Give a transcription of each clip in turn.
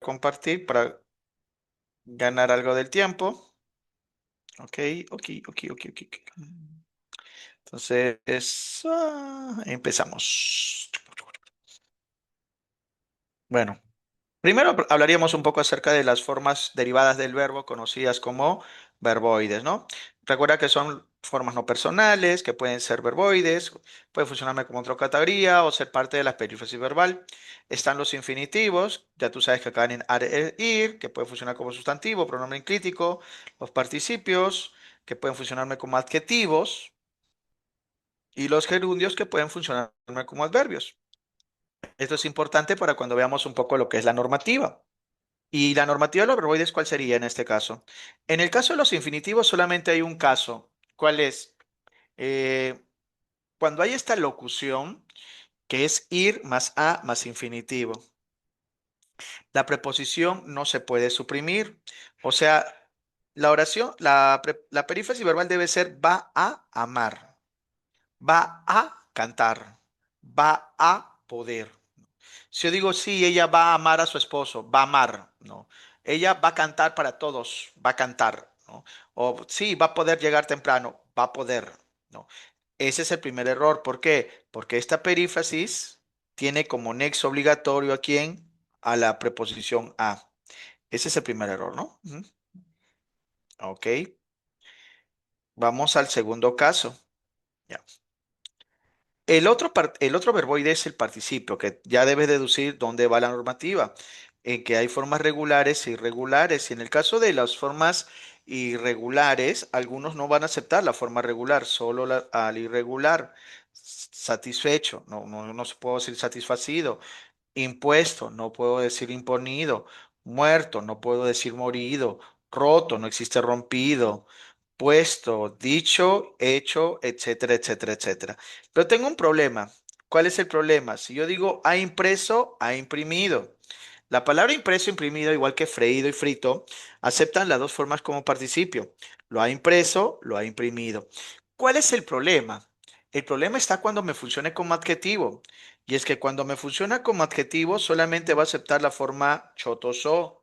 compartir para ganar algo del tiempo. Ok, ok, ok, ok, ok. Ok. Entonces, empezamos. Bueno. Primero hablaríamos un poco acerca de las formas derivadas del verbo conocidas como verboides, ¿no? Recuerda que son formas no personales, que pueden ser verboides, pueden funcionarme como otra categoría o ser parte de la perífrasis verbal. Están los infinitivos, ya tú sabes que acaban en ar, ir, que pueden funcionar como sustantivo, pronombre inclítico, los participios, que pueden funcionarme como adjetivos, y los gerundios, que pueden funcionarme como adverbios. Esto es importante para cuando veamos un poco lo que es la normativa. ¿Y la normativa de los verboides cuál sería en este caso? En el caso de los infinitivos solamente hay un caso. ¿Cuál es? Eh, Cuando hay esta locución, que es ir más a más infinitivo. La preposición no se puede suprimir. O sea, la oración, la perífrasis verbal debe ser va a amar, va a cantar, va a poder. Si yo digo, sí, ella va a amar a su esposo, va a amar, ¿no? Ella va a cantar para todos, va a cantar, ¿no? O sí, va a poder llegar temprano, va a poder, ¿no? Ese es el primer error. ¿Por qué? Porque esta perífrasis tiene como nexo obligatorio a quién? A la preposición a. Ese es el primer error, ¿no? Ujú. Ok. Vamos al segundo caso. Ya. El otro verboide es el participio, que ya debes deducir dónde va la normativa, en que hay formas regulares e irregulares. Y en el caso de las formas irregulares, algunos no van a aceptar la forma regular, solo al irregular. Satisfecho, no se puede decir satisfacido. Impuesto, no puedo decir imponido. Muerto, no puedo decir morido. Roto, no existe rompido. Puesto, dicho, hecho, etcétera, etcétera, etcétera. Pero tengo un problema. ¿Cuál es el problema? Si yo digo ha impreso, ha imprimido. La palabra impreso, imprimido, igual que freído y frito, aceptan las dos formas como participio. Lo ha impreso, lo ha imprimido. ¿Cuál es el problema? El problema está cuando me funcione como adjetivo. Y es que cuando me funciona como adjetivo, solamente va a aceptar la forma chotoso.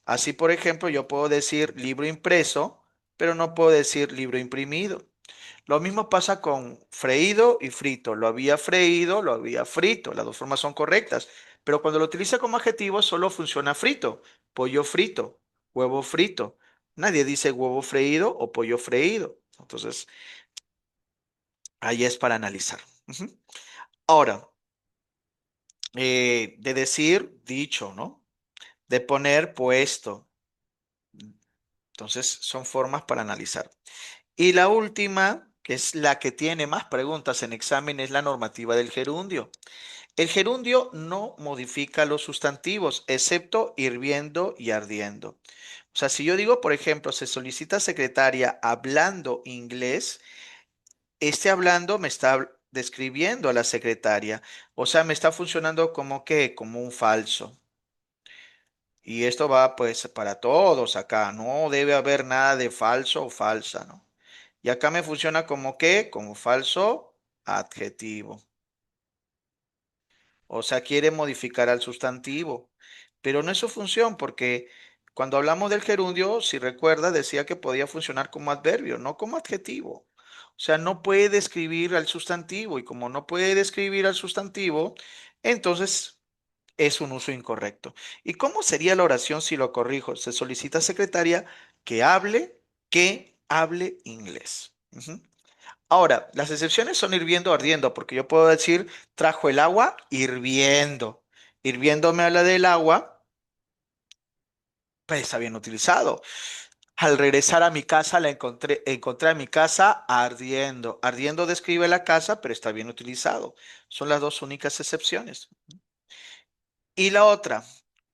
Así, por ejemplo, yo puedo decir libro impreso, pero no puedo decir libro imprimido. Lo mismo pasa con freído y frito. Lo había freído, lo había frito. Las dos formas son correctas. Pero cuando lo utiliza como adjetivo, solo funciona frito. Pollo frito, huevo frito. Nadie dice huevo freído o pollo freído. Entonces, ahí es para analizar. Ujú. Ahora, de decir dicho, ¿no? De poner puesto. Entonces, son formas para analizar. Y la última, que es la que tiene más preguntas en examen, es la normativa del gerundio. El gerundio no modifica los sustantivos, excepto hirviendo y ardiendo. O sea, si yo digo, por ejemplo, se solicita secretaria hablando inglés, este hablando me está describiendo a la secretaria. O sea, me está funcionando como que, como un falso. Y esto va pues para todos acá. No debe haber nada de falso o falsa, ¿no? Y acá me funciona como que, como falso adjetivo. O sea, quiere modificar al sustantivo. Pero no es su función, porque cuando hablamos del gerundio, si recuerda, decía que podía funcionar como adverbio, no como adjetivo. O sea, no puede describir al sustantivo. Y como no puede describir al sustantivo, entonces es un uso incorrecto. ¿Y cómo sería la oración si lo corrijo? Se solicita secretaria que hable inglés. Ujú. Ahora, las excepciones son hirviendo o ardiendo, porque yo puedo decir trajo el agua hirviendo. Hirviendo me habla del agua, pues está bien utilizado. Al regresar a mi casa encontré a mi casa ardiendo. Ardiendo describe la casa, pero está bien utilizado. Son las dos únicas excepciones. Y la otra,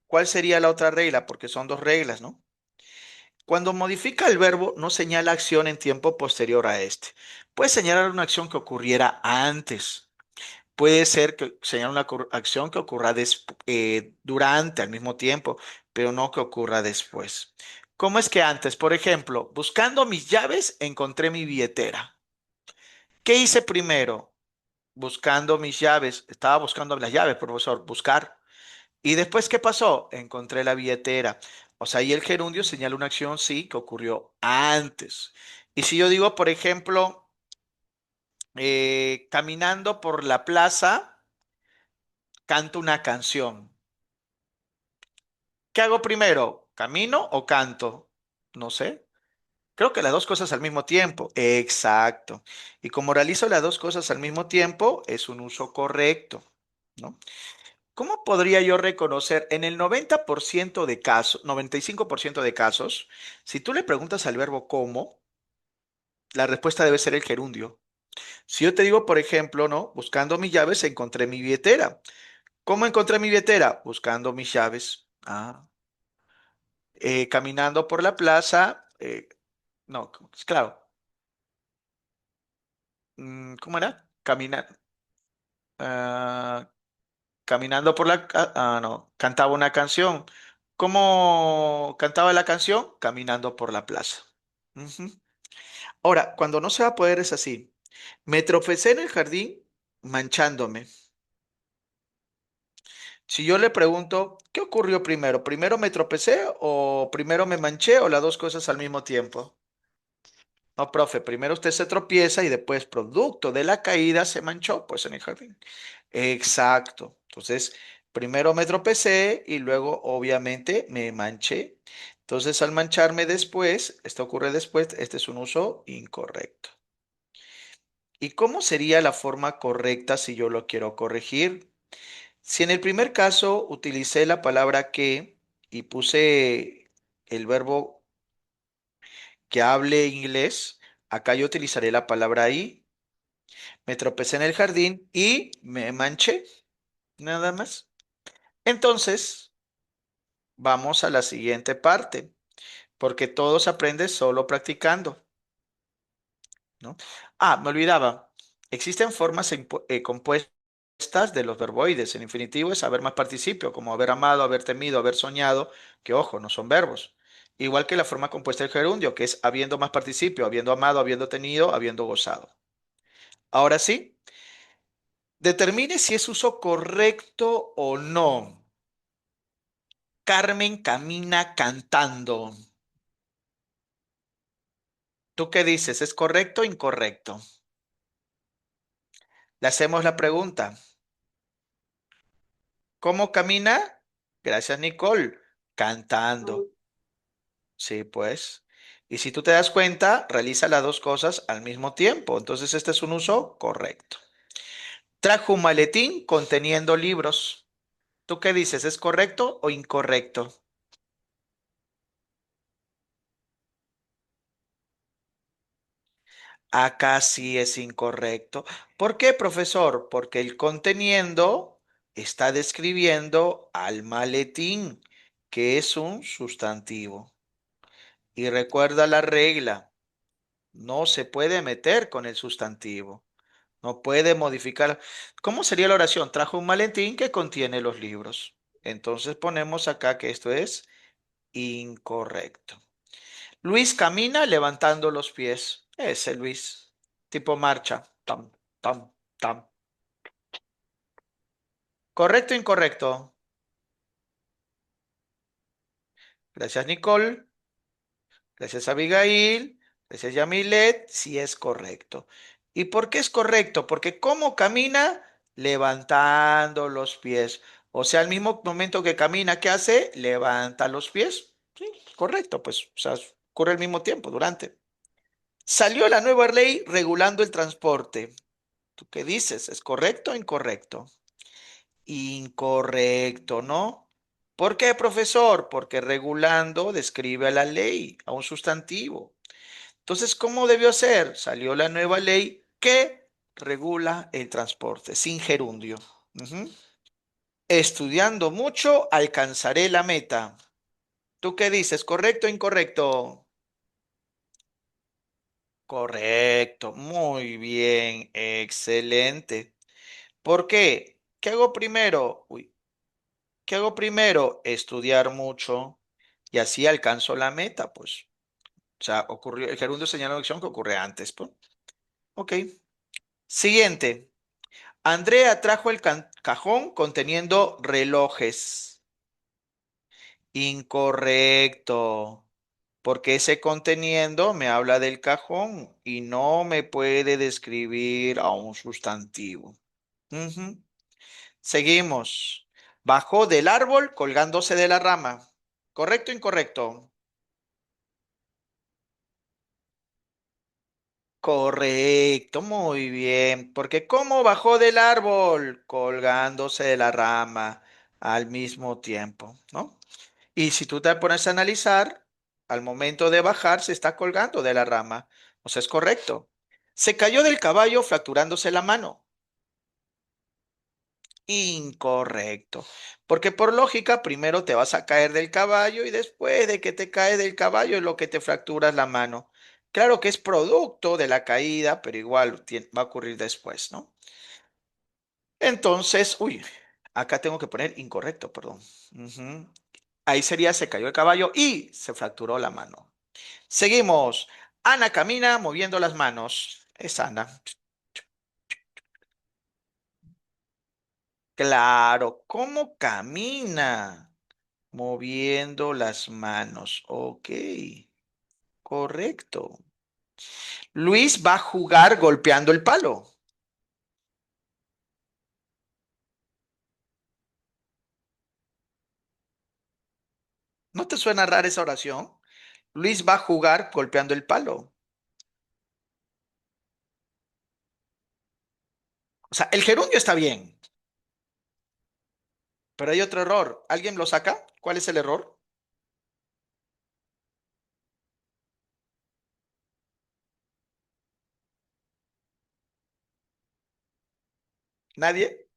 ¿cuál sería la otra regla? Porque son dos reglas, ¿no? Cuando modifica el verbo, no señala acción en tiempo posterior a este. Puede señalar una acción que ocurriera antes. Puede ser que señale una acción que ocurra durante, al mismo tiempo, pero no que ocurra después. ¿Cómo es que antes? Por ejemplo, buscando mis llaves, encontré mi billetera. ¿Qué hice primero? Buscando mis llaves. Estaba buscando las llaves, profesor. Buscar. ¿Y después qué pasó? Encontré la billetera. O sea, ahí el gerundio señala una acción, sí, que ocurrió antes. Y si yo digo, por ejemplo, caminando por la plaza, canto una canción. ¿Qué hago primero? ¿Camino o canto? No sé. Creo que las dos cosas al mismo tiempo. Exacto. Y como realizo las dos cosas al mismo tiempo, es un uso correcto, ¿no? ¿Cómo podría yo reconocer en el 90% de casos, 95% de casos, si tú le preguntas al verbo cómo, la respuesta debe ser el gerundio? Si yo te digo, por ejemplo, ¿no? Buscando mis llaves, encontré mi billetera. ¿Cómo encontré mi billetera? Buscando mis llaves. Caminando por la plaza. No, claro. ¿Cómo era? Ah, caminando por no, cantaba una canción. ¿Cómo cantaba la canción? Caminando por la plaza. Ujú. Ahora, cuando no se va a poder es así. Me tropecé en el jardín manchándome. Si yo le pregunto, ¿qué ocurrió primero? ¿Primero me tropecé o primero me manché o las dos cosas al mismo tiempo? No, profe, primero usted se tropieza y después, producto de la caída, se manchó, pues en el jardín. Exacto. Entonces, primero me tropecé y luego, obviamente, me manché. Entonces, al mancharme después, esto ocurre después, este es un uso incorrecto. ¿Y cómo sería la forma correcta si yo lo quiero corregir? Si en el primer caso utilicé la palabra que y puse el verbo que hable inglés, acá yo utilizaré la palabra I. Me tropecé en el jardín y me manché, nada más. Entonces, vamos a la siguiente parte, porque todo se aprende solo practicando, ¿no? Me olvidaba. Existen formas compuestas de los verboides. En infinitivo es haber más participio, como haber amado, haber temido, haber soñado, que ojo, no son verbos. Igual que la forma compuesta del gerundio, que es habiendo más participio, habiendo amado, habiendo tenido, habiendo gozado. Ahora sí, determine si es uso correcto o no. Carmen camina cantando. ¿Tú qué dices? ¿Es correcto o incorrecto? Le hacemos la pregunta. ¿Cómo camina? Gracias, Nicole. Cantando. Sí, pues. Y si tú te das cuenta, realiza las dos cosas al mismo tiempo. Entonces, este es un uso correcto. Trajo un maletín conteniendo libros. ¿Tú qué dices? ¿Es correcto o incorrecto? Acá sí es incorrecto. ¿Por qué, profesor? Porque el conteniendo está describiendo al maletín, que es un sustantivo. Y recuerda la regla, no se puede meter con el sustantivo, no puede modificar. ¿Cómo sería la oración? Trajo un maletín que contiene los libros. Entonces ponemos acá que esto es incorrecto. Luis camina levantando los pies. Ese Luis. Tipo marcha. Tam, tam, tam. ¿Correcto o incorrecto? Gracias, Nicole. Gracias, Abigail. Gracias, Yamilet. Sí es correcto. ¿Y por qué es correcto? Porque ¿cómo camina? Levantando los pies. O sea, al mismo momento que camina, ¿qué hace? Levanta los pies. Sí, correcto. Pues, o sea, ocurre al mismo tiempo, durante. Salió la nueva ley regulando el transporte. ¿Tú qué dices? ¿Es correcto o incorrecto? Incorrecto, ¿no? ¿Por qué, profesor? Porque regulando describe a la ley, a un sustantivo. Entonces, ¿cómo debió ser? Salió la nueva ley que regula el transporte, sin gerundio. Ujú. Estudiando mucho, alcanzaré la meta. ¿Tú qué dices? ¿Correcto o incorrecto? Correcto, muy bien, excelente. ¿Por qué? ¿Qué hago primero? Uy, ¿qué hago primero? Estudiar mucho y así alcanzo la meta, pues. O sea, ocurrió, el gerundio señala una acción que ocurre antes, pues. Ok. Siguiente. Andrea trajo el cajón conteniendo relojes. Incorrecto, porque ese conteniendo me habla del cajón y no me puede describir a un sustantivo. Ujú. Seguimos. Bajó del árbol colgándose de la rama. ¿Correcto o incorrecto? Correcto, muy bien. Porque ¿cómo bajó del árbol? Colgándose de la rama al mismo tiempo, ¿no? Y si tú te pones a analizar, al momento de bajar se está colgando de la rama. O sea, es correcto. Se cayó del caballo fracturándose la mano. Incorrecto. Porque por lógica, primero te vas a caer del caballo y después de que te caes del caballo es lo que te fracturas la mano. Claro que es producto de la caída, pero igual va a ocurrir después, ¿no? Entonces, uy, acá tengo que poner incorrecto, perdón. Ujú. Ahí sería se cayó el caballo y se fracturó la mano. Seguimos. Ana camina moviendo las manos. Es Ana. Claro, ¿cómo camina? Moviendo las manos. Ok, correcto. Luis va a jugar golpeando el palo. ¿No te suena rara esa oración? Luis va a jugar golpeando el palo. O sea, el gerundio está bien, pero hay otro error. ¿Alguien lo saca? ¿Cuál es el error? ¿Nadie?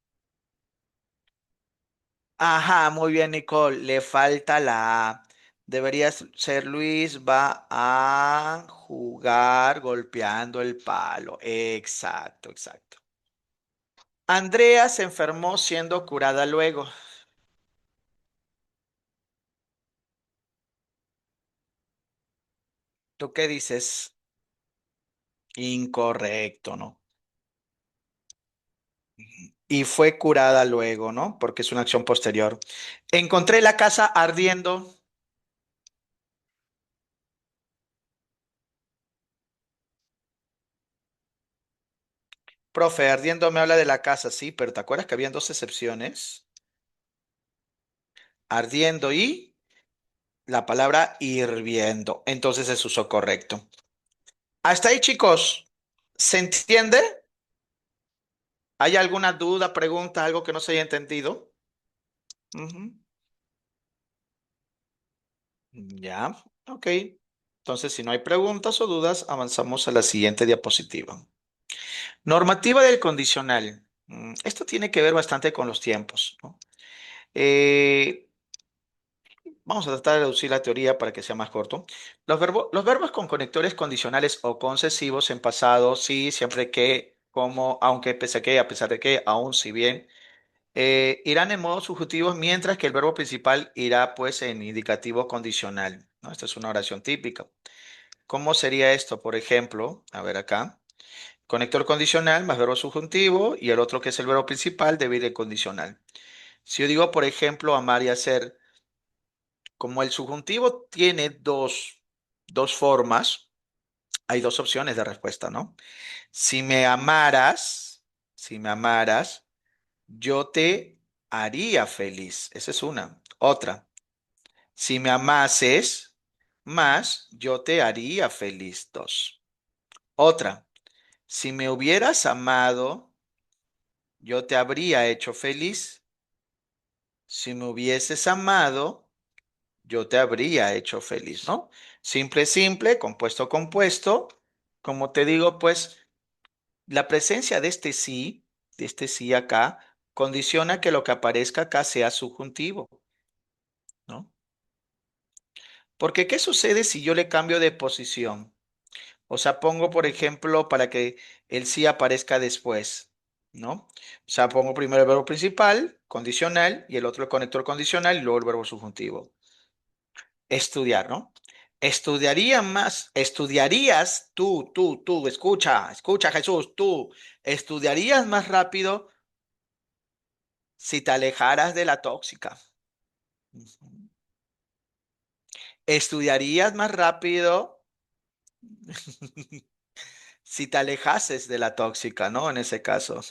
Ajá, muy bien, Nicole. Le falta la A. Debería ser Luis va a jugar golpeando el palo. Exacto, exacto. Andrea se enfermó siendo curada luego. ¿Tú qué dices? Incorrecto, ¿no? Y fue curada luego, ¿no? Porque es una acción posterior. Encontré la casa ardiendo. Profe, ardiendo me habla de la casa, sí, pero ¿te acuerdas que habían dos excepciones? Ardiendo y la palabra hirviendo. Entonces es uso correcto. Hasta ahí, chicos. ¿Se entiende? ¿Hay alguna duda, pregunta, algo que no se haya entendido? Ujú. Ya, ok. Entonces, si no hay preguntas o dudas, avanzamos a la siguiente diapositiva. Normativa del condicional. Esto tiene que ver bastante con los tiempos, ¿no? Eh, Vamos a tratar de reducir la teoría para que sea más corto. Los verbos con conectores condicionales o concesivos en pasado, sí, siempre que, como, aunque, pese a que, a pesar de que, aún, si bien, irán en modo subjuntivo, mientras que el verbo principal irá pues en indicativo condicional, ¿no? Esta es una oración típica. ¿Cómo sería esto? Por ejemplo, a ver acá, conector condicional más verbo subjuntivo y el otro que es el verbo principal debe ir en condicional. Si yo digo, por ejemplo, amar y hacer, como el subjuntivo tiene dos formas, hay dos opciones de respuesta, ¿no? Si me amaras, si me amaras, yo te haría feliz. Esa es una. Otra, si me amases más, yo te haría feliz. Dos. Otra, si me hubieras amado, yo te habría hecho feliz. Si me hubieses amado, yo te habría hecho feliz, ¿no? Simple, simple, compuesto, compuesto. Como te digo, pues la presencia de este sí acá, condiciona que lo que aparezca acá sea subjuntivo, ¿no? Porque ¿qué sucede si yo le cambio de posición? O sea, pongo, por ejemplo, para que el sí aparezca después, ¿no? O sea, pongo primero el verbo principal, condicional, y el otro el conector condicional, y luego el verbo subjuntivo. Estudiar, ¿no? Estudiarías tú, escucha, Jesús, tú, estudiarías más rápido si te alejaras de la tóxica. Ujú. Estudiarías más rápido si te alejases de la tóxica, ¿no? En ese caso.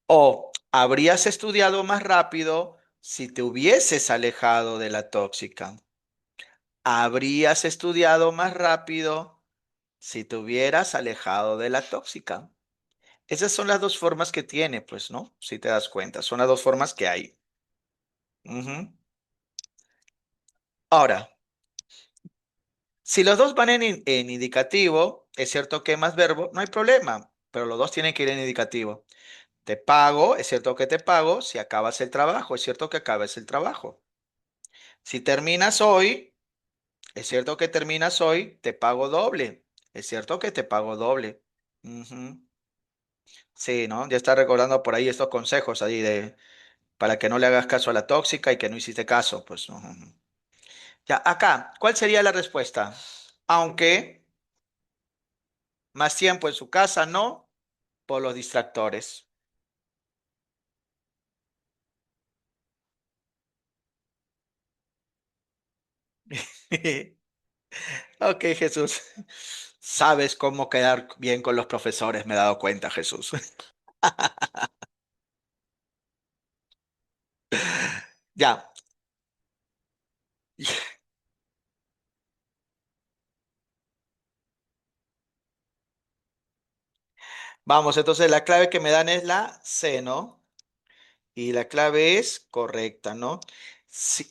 O habrías estudiado más rápido si te hubieses alejado de la tóxica. Habrías estudiado más rápido si te hubieras alejado de la tóxica. Esas son las dos formas que tiene, pues, ¿no? Si te das cuenta, son las dos formas que hay. Ujú. Ahora, si los dos van en indicativo, es cierto que hay más verbo, no hay problema, pero los dos tienen que ir en indicativo. Te pago, es cierto que te pago si acabas el trabajo, es cierto que acabas el trabajo. Si terminas hoy, es cierto que terminas hoy, te pago doble, es cierto que te pago doble. Ujú. Sí, ¿no? Ya está recordando por ahí estos consejos ahí de para que no le hagas caso a la tóxica y que no hiciste caso, pues. Ujú. Ya, acá, ¿cuál sería la respuesta? Aunque más tiempo en su casa, no, por los distractores. Ok, Jesús. Sabes cómo quedar bien con los profesores, me he dado cuenta, Jesús. Ya, vamos, entonces la clave que me dan es la C, ¿no? Y la clave es correcta, ¿no?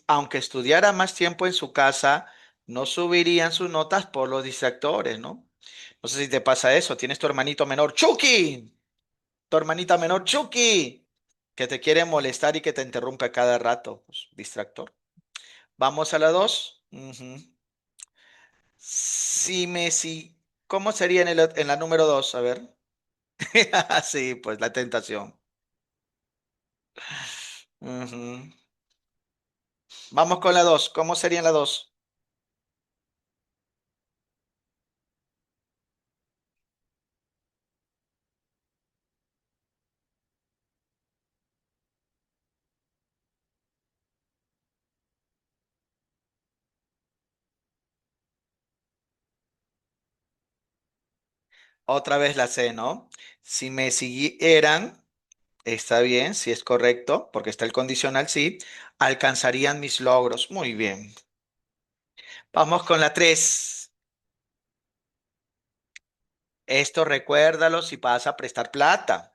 Aunque estudiara más tiempo en su casa, no subirían sus notas por los distractores, ¿no? No sé si te pasa eso. Tienes tu hermanito menor, Chucky, tu hermanita menor, Chucky, que te quiere molestar y que te interrumpe a cada rato. Pues, distractor. Vamos a la dos. Ujú. Si, ¿cómo sería en la número dos? A ver. Sí, pues la tentación. Ujú. Vamos con la dos. ¿Cómo sería en la dos? Otra vez la C, ¿no? Si me siguieran, está bien, si es correcto, porque está el condicional, sí, alcanzarían mis logros. Muy bien. Vamos con la 3. Esto recuérdalo si vas a prestar plata.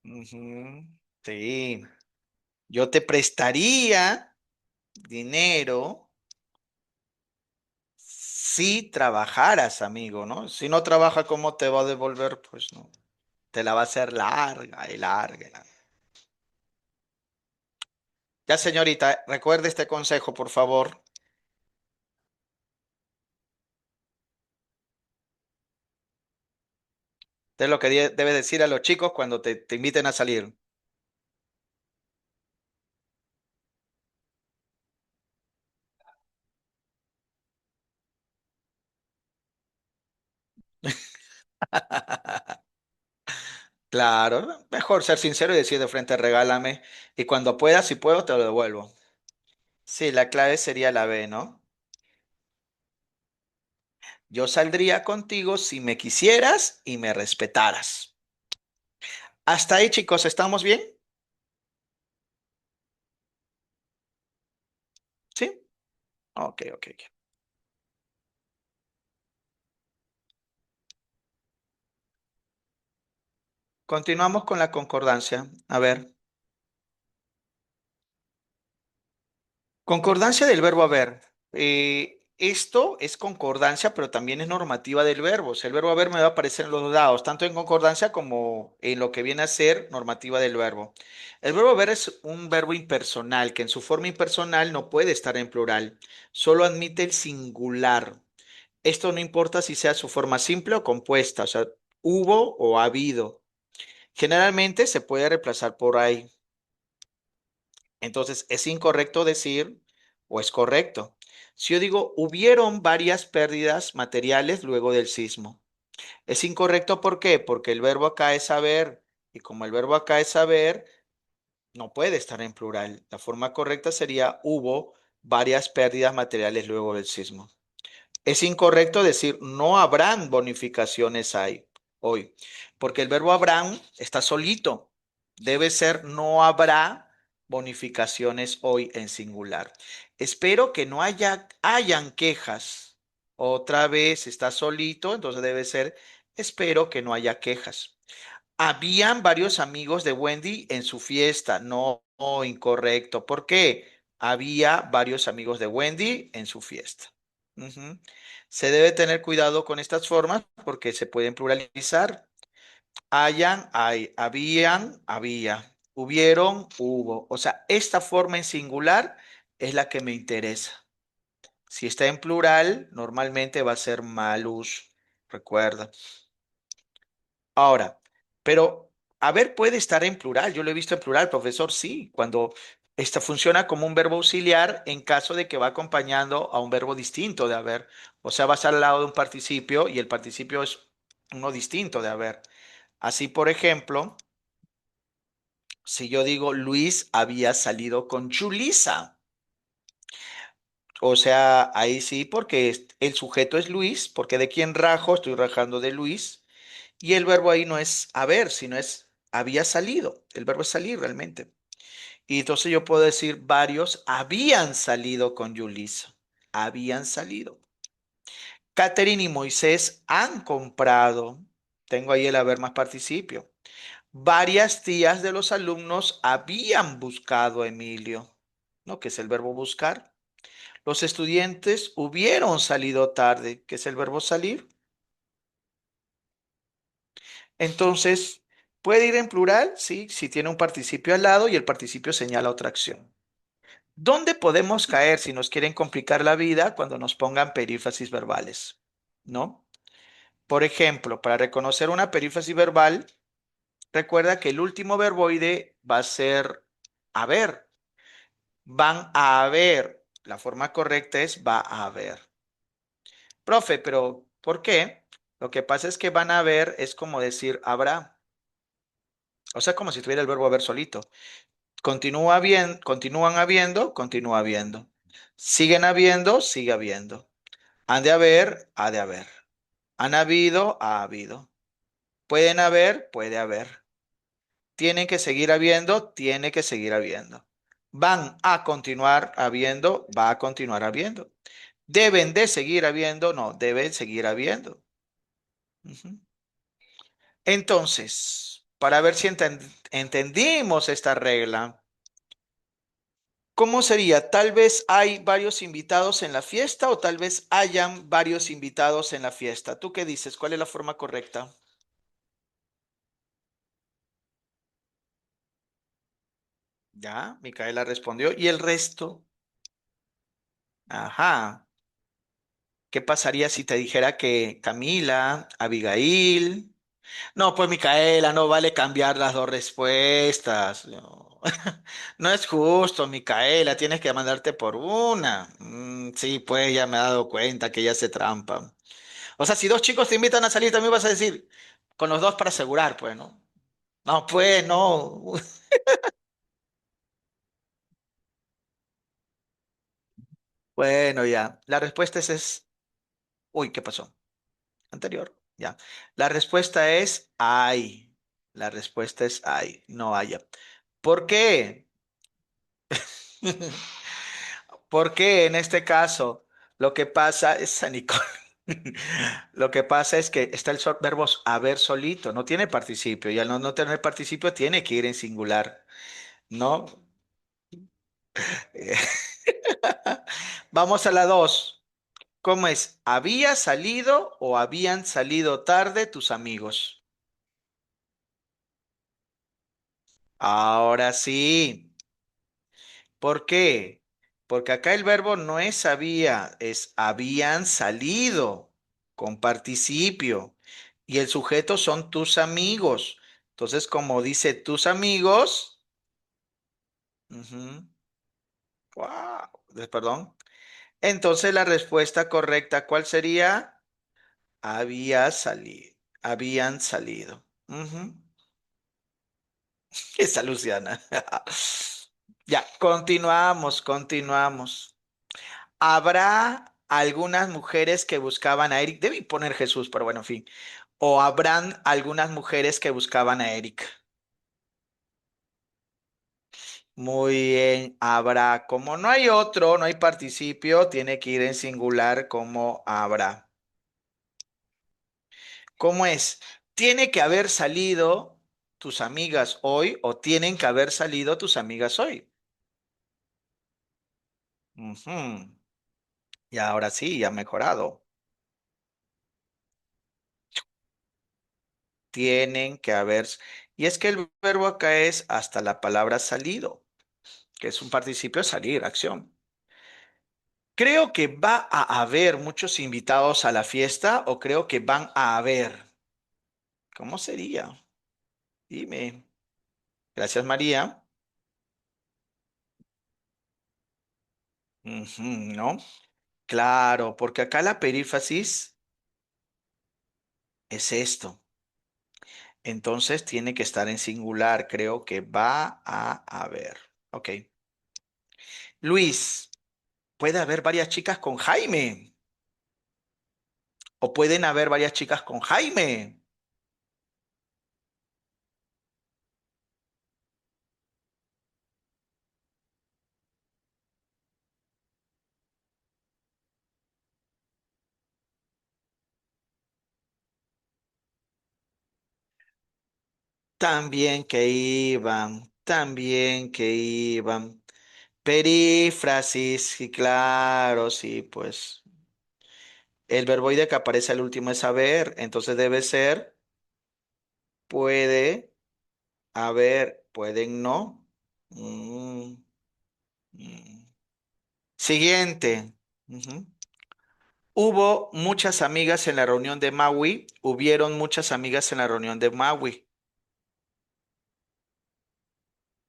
Ujú. Sí, yo te prestaría dinero si trabajaras, amigo, ¿no? Si no trabaja, ¿cómo te va a devolver? Pues no, te la va a hacer larga y larga. Y larga. Ya, señorita, recuerde este consejo, por favor. Es lo que debes decir a los chicos cuando te inviten a salir. Claro, mejor ser sincero y decir de frente, regálame. Y cuando pueda, si puedo, te lo devuelvo. Sí, la clave sería la B, ¿no? Yo saldría contigo si me quisieras y me respetaras. Hasta ahí, chicos, ¿estamos bien? ¿Sí? Ok, ok, ok. Continuamos con la concordancia. A ver. Concordancia del verbo haber. Esto es concordancia, pero también es normativa del verbo. O sea, el verbo haber me va a aparecer en los dos lados, tanto en concordancia como en lo que viene a ser normativa del verbo. El verbo haber es un verbo impersonal, que en su forma impersonal no puede estar en plural, solo admite el singular. Esto no importa si sea su forma simple o compuesta, o sea, hubo o ha habido. Generalmente se puede reemplazar por ahí. Entonces, es incorrecto decir o es correcto. Si yo digo, hubieron varias pérdidas materiales luego del sismo. Es incorrecto, ¿por qué? Porque el verbo acá es haber, y como el verbo acá es haber, no puede estar en plural. La forma correcta sería hubo varias pérdidas materiales luego del sismo. Es incorrecto decir no habrán bonificaciones hoy, porque el verbo habrán está solito. Debe ser no habrá bonificaciones hoy en singular. Espero que no hayan quejas. Otra vez está solito, entonces debe ser espero que no haya quejas. Habían varios amigos de Wendy en su fiesta. No, no, incorrecto. ¿Por qué? Había varios amigos de Wendy en su fiesta. Ujú. Se debe tener cuidado con estas formas porque se pueden pluralizar. Hayan, hay, habían, había, hubieron, hubo. O sea, esta forma en singular es la que me interesa. Si está en plural, normalmente va a ser malus. Recuerda. Ahora, pero haber puede estar en plural. Yo lo he visto en plural, profesor, sí, cuando esta funciona como un verbo auxiliar en caso de que va acompañando a un verbo distinto de haber. O sea, va a estar al lado de un participio y el participio es uno distinto de haber. Así, por ejemplo, si yo digo Luis había salido con Julisa, o sea, ahí sí, porque el sujeto es Luis, porque de quién rajo, estoy rajando de Luis. Y el verbo ahí no es haber, sino es había salido. El verbo es salir realmente. Y entonces yo puedo decir varios habían salido con Yulisa. Habían salido. Catherine y Moisés han comprado. Tengo ahí el haber más participio. Varias tías de los alumnos habían buscado a Emilio, ¿no? Que es el verbo buscar. Los estudiantes hubieron salido tarde, que es el verbo salir. Entonces, puede ir en plural, sí, si tiene un participio al lado y el participio señala otra acción. ¿Dónde podemos caer si nos quieren complicar la vida cuando nos pongan perífrasis verbales? ¿No? Por ejemplo, para reconocer una perífrasis verbal, recuerda que el último verboide va a ser haber. Van a haber. La forma correcta es va a haber. Profe, pero ¿por qué? Lo que pasa es que van a haber es como decir habrá. O sea, como si tuviera el verbo haber solito. Continúa bien, continúa habiendo. Siguen habiendo, sigue habiendo. Han de haber, ha de haber. Han habido, ha habido. Pueden haber, puede haber. Tienen que seguir habiendo, tiene que seguir habiendo. Van a continuar habiendo, va a continuar habiendo. Deben de seguir habiendo, no, deben seguir habiendo. Ujú. Entonces, para ver si entendimos esta regla. ¿Cómo sería? Tal vez hay varios invitados en la fiesta o tal vez hayan varios invitados en la fiesta. ¿Tú qué dices? ¿Cuál es la forma correcta? Ya, Micaela respondió. ¿Y el resto? Ajá. ¿Qué pasaría si te dijera que Camila, Abigail? No, pues Micaela, no vale cambiar las dos respuestas. No, no es justo, Micaela, tienes que mandarte por una. Sí, pues ya me he dado cuenta que ya se trampa. O sea, si dos chicos te invitan a salir, también vas a decir, con los dos para asegurar, pues, ¿no? No, pues, no. Bueno, ya. La respuesta uy, ¿qué pasó? Anterior, ya. La respuesta es hay. La respuesta es hay, no haya. ¿Por qué? Porque en este caso lo que pasa es San Nicolás. Lo que pasa es que está el verbo haber solito, no tiene participio y al no tener participio tiene que ir en singular, ¿no? Vamos a la 2. ¿Cómo es? ¿Había salido o habían salido tarde tus amigos? Ahora sí. ¿Por qué? Porque acá el verbo no es había, es habían salido con participio. Y el sujeto son tus amigos. Entonces, como dice tus amigos, ujú, perdón. Entonces la respuesta correcta, ¿cuál sería? Había salido. Habían salido. Ujú. Esa Luciana. Ya, continuamos, continuamos. ¿Habrá algunas mujeres que buscaban a Eric? Debí poner Jesús, pero bueno, en fin. ¿O habrán algunas mujeres que buscaban a Eric? Muy bien, habrá. Como no hay otro, no hay participio, tiene que ir en singular como habrá. ¿Cómo es? ¿Tiene que haber salido tus amigas hoy o tienen que haber salido tus amigas hoy? Ujú. Y ahora sí, ya ha mejorado. Tienen que haber. Y es que el verbo acá es hasta la palabra salido, que es un participio salir, acción. Creo que va a haber muchos invitados a la fiesta o creo que van a haber. ¿Cómo sería? Dime. Gracias, María. Ujú, ¿no? Claro, porque acá la perífrasis es esto. Entonces tiene que estar en singular. Creo que va a haber. Ok. Luis, puede haber varias chicas con Jaime. O pueden haber varias chicas con Jaime. También que iban. Perífrasis, sí, claro, sí, pues. El verboide que aparece al último es haber, entonces debe ser puede haber, pueden no. Mm, mm. Siguiente. Ujú. Hubo muchas amigas en la reunión de Maui. Hubieron muchas amigas en la reunión de Maui.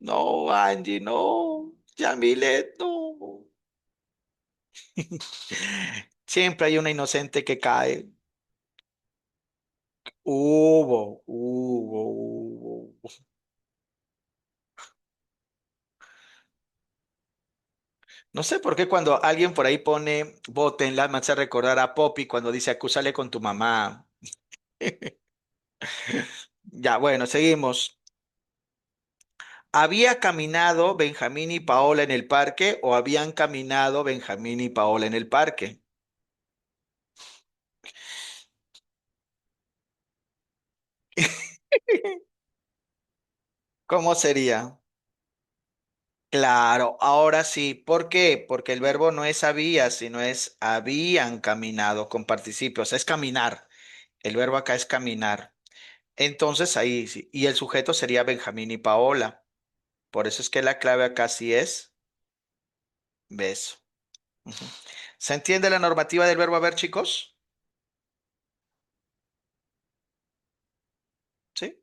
No, Angie, no. Yamilet, no. Siempre hay una inocente que cae. Hubo. No sé por qué cuando alguien por ahí pone bótenla, me hace recordar a Poppy cuando dice acúsale con tu mamá. Ya, bueno, seguimos. ¿Había caminado Benjamín y Paola en el parque o habían caminado Benjamín y Paola en el parque? ¿Cómo sería? Claro, ahora sí. ¿Por qué? Porque el verbo no es había, sino es habían caminado con participios. Es caminar. El verbo acá es caminar. Entonces ahí sí. Y el sujeto sería Benjamín y Paola. Por eso es que la clave acá sí es beso. Ujú. ¿Se entiende la normativa del verbo haber, chicos? Sí.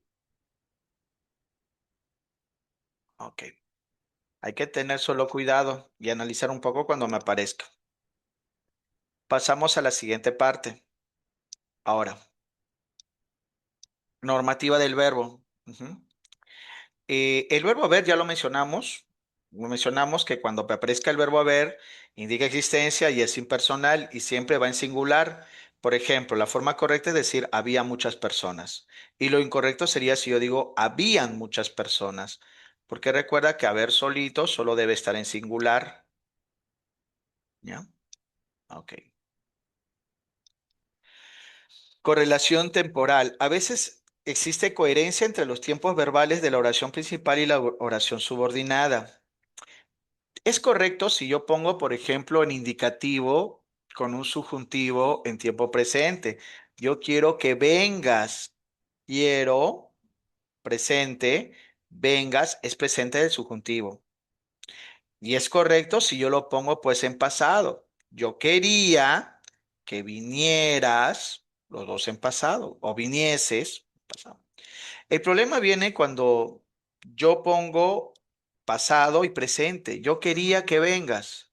Ok. Hay que tener solo cuidado y analizar un poco cuando me aparezca. Pasamos a la siguiente parte. Ahora, normativa del verbo. Ujú. El verbo haber ya lo mencionamos. Lo mencionamos que cuando aparezca el verbo haber indica existencia y es impersonal y siempre va en singular. Por ejemplo, la forma correcta es decir había muchas personas. Y lo incorrecto sería si yo digo habían muchas personas. Porque recuerda que haber solito solo debe estar en singular. ¿Ya? Ok. Correlación temporal. A veces existe coherencia entre los tiempos verbales de la oración principal y la oración subordinada. Es correcto si yo pongo, por ejemplo, en indicativo con un subjuntivo en tiempo presente. Yo quiero que vengas. Quiero, presente, vengas es presente del subjuntivo. Y es correcto si yo lo pongo pues en pasado. Yo quería que vinieras, los dos en pasado, o vinieses. Pasado. El problema viene cuando yo pongo pasado y presente. Yo quería que vengas.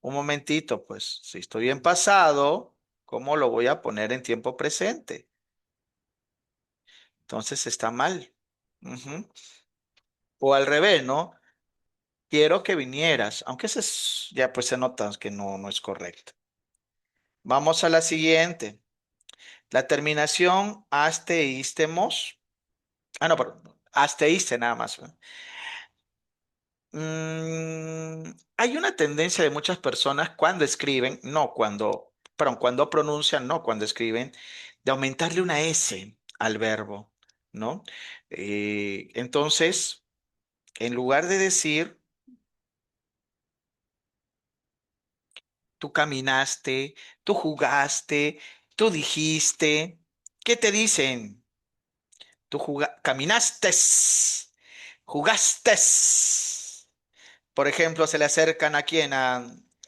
un momentito, pues si estoy en pasado, ¿cómo lo voy a poner en tiempo presente? Entonces está mal. Ujú. O al revés, ¿no? Quiero que vinieras, aunque ese ya pues se nota que no, no es correcto. Vamos a la siguiente. La terminación asteístemos. Ah, no, perdón. Asteíste nada más. Hay una tendencia de muchas personas cuando escriben, no cuando, perdón, cuando pronuncian, no cuando escriben, de aumentarle una S al verbo, ¿no? Entonces, en lugar de decir, tú caminaste, tú jugaste, tú dijiste, ¿qué te dicen? Caminaste, jugaste. Por ejemplo, se le acercan a quién, a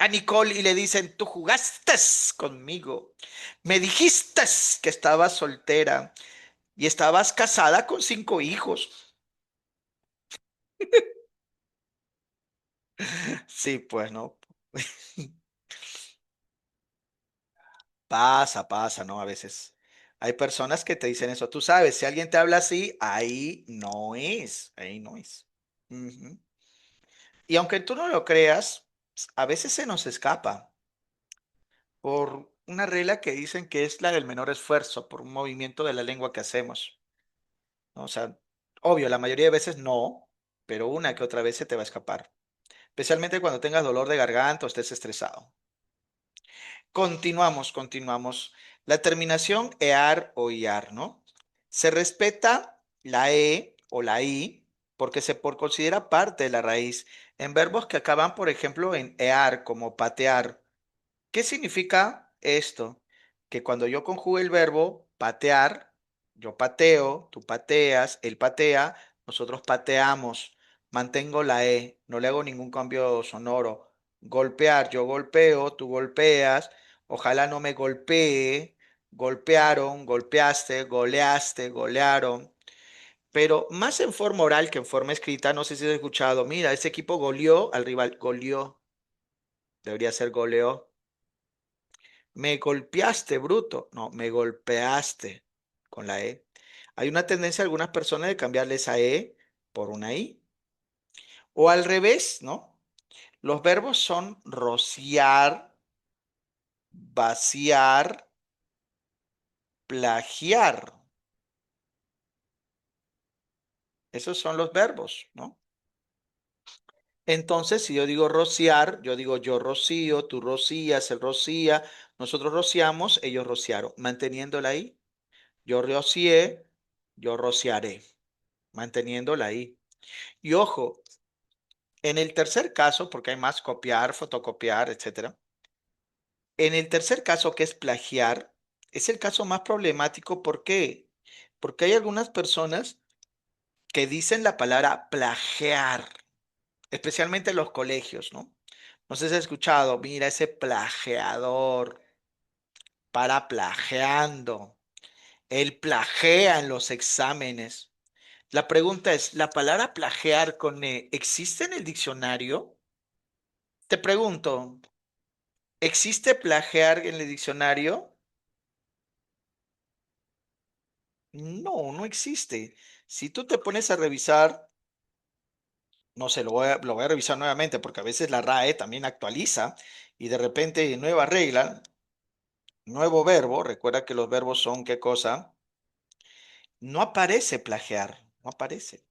Nicole y le dicen, tú jugaste conmigo, me dijiste que estabas soltera y estabas casada con 5 hijos. Sí, pues no. Pasa, pasa, ¿no? A veces hay personas que te dicen eso. Tú sabes, si alguien te habla así, ahí no es, ahí no es. Ujú. Y aunque tú no lo creas, a veces se nos escapa por una regla que dicen que es la del menor esfuerzo, por un movimiento de la lengua que hacemos, ¿no? O sea, obvio, la mayoría de veces no, pero una que otra vez se te va a escapar, especialmente cuando tengas dolor de garganta o estés estresado. Continuamos. La terminación ear o iar, ¿no? Se respeta la e o la i porque se por considera parte de la raíz en verbos que acaban, por ejemplo, en ear, como patear. ¿Qué significa esto? Que cuando yo conjugue el verbo patear, yo pateo, tú pateas, él patea, nosotros pateamos. Mantengo la E, no le hago ningún cambio sonoro. Golpear, yo golpeo, tú golpeas. Ojalá no me golpee. Golpearon, golpeaste, goleaste, golearon. Pero más en forma oral que en forma escrita, no sé si has escuchado. Mira, ese equipo goleó al rival, goleó. Debería ser goleó. Me golpeaste, bruto. No, me golpeaste con la E. Hay una tendencia de algunas personas de cambiarle esa E por una I. O al revés, ¿no? Los verbos son rociar, vaciar, plagiar. Esos son los verbos, ¿no? Entonces, si yo digo rociar, yo digo yo rocío, tú rocías, él rocía, nosotros rociamos, ellos rociaron, manteniendo la I. Yo rocié, yo rociaré, manteniendo la I. Y ojo, en el tercer caso, porque hay más copiar, fotocopiar, etcétera. En el tercer caso, que es plagiar, es el caso más problemático. ¿Por qué? Porque hay algunas personas que dicen la palabra plagiar, especialmente en los colegios, ¿no? No sé si has escuchado, mira ese plagiador, para plagiando. Él plagia en los exámenes. La pregunta es, ¿la palabra plagiar con E existe en el diccionario? Te pregunto, ¿existe plagiar en el diccionario? No, no existe. Si tú te pones a revisar, no sé, lo voy a revisar nuevamente porque a veces la RAE también actualiza y de repente nueva regla, nuevo verbo, recuerda que los verbos son ¿qué cosa? No aparece plagiar, no aparece.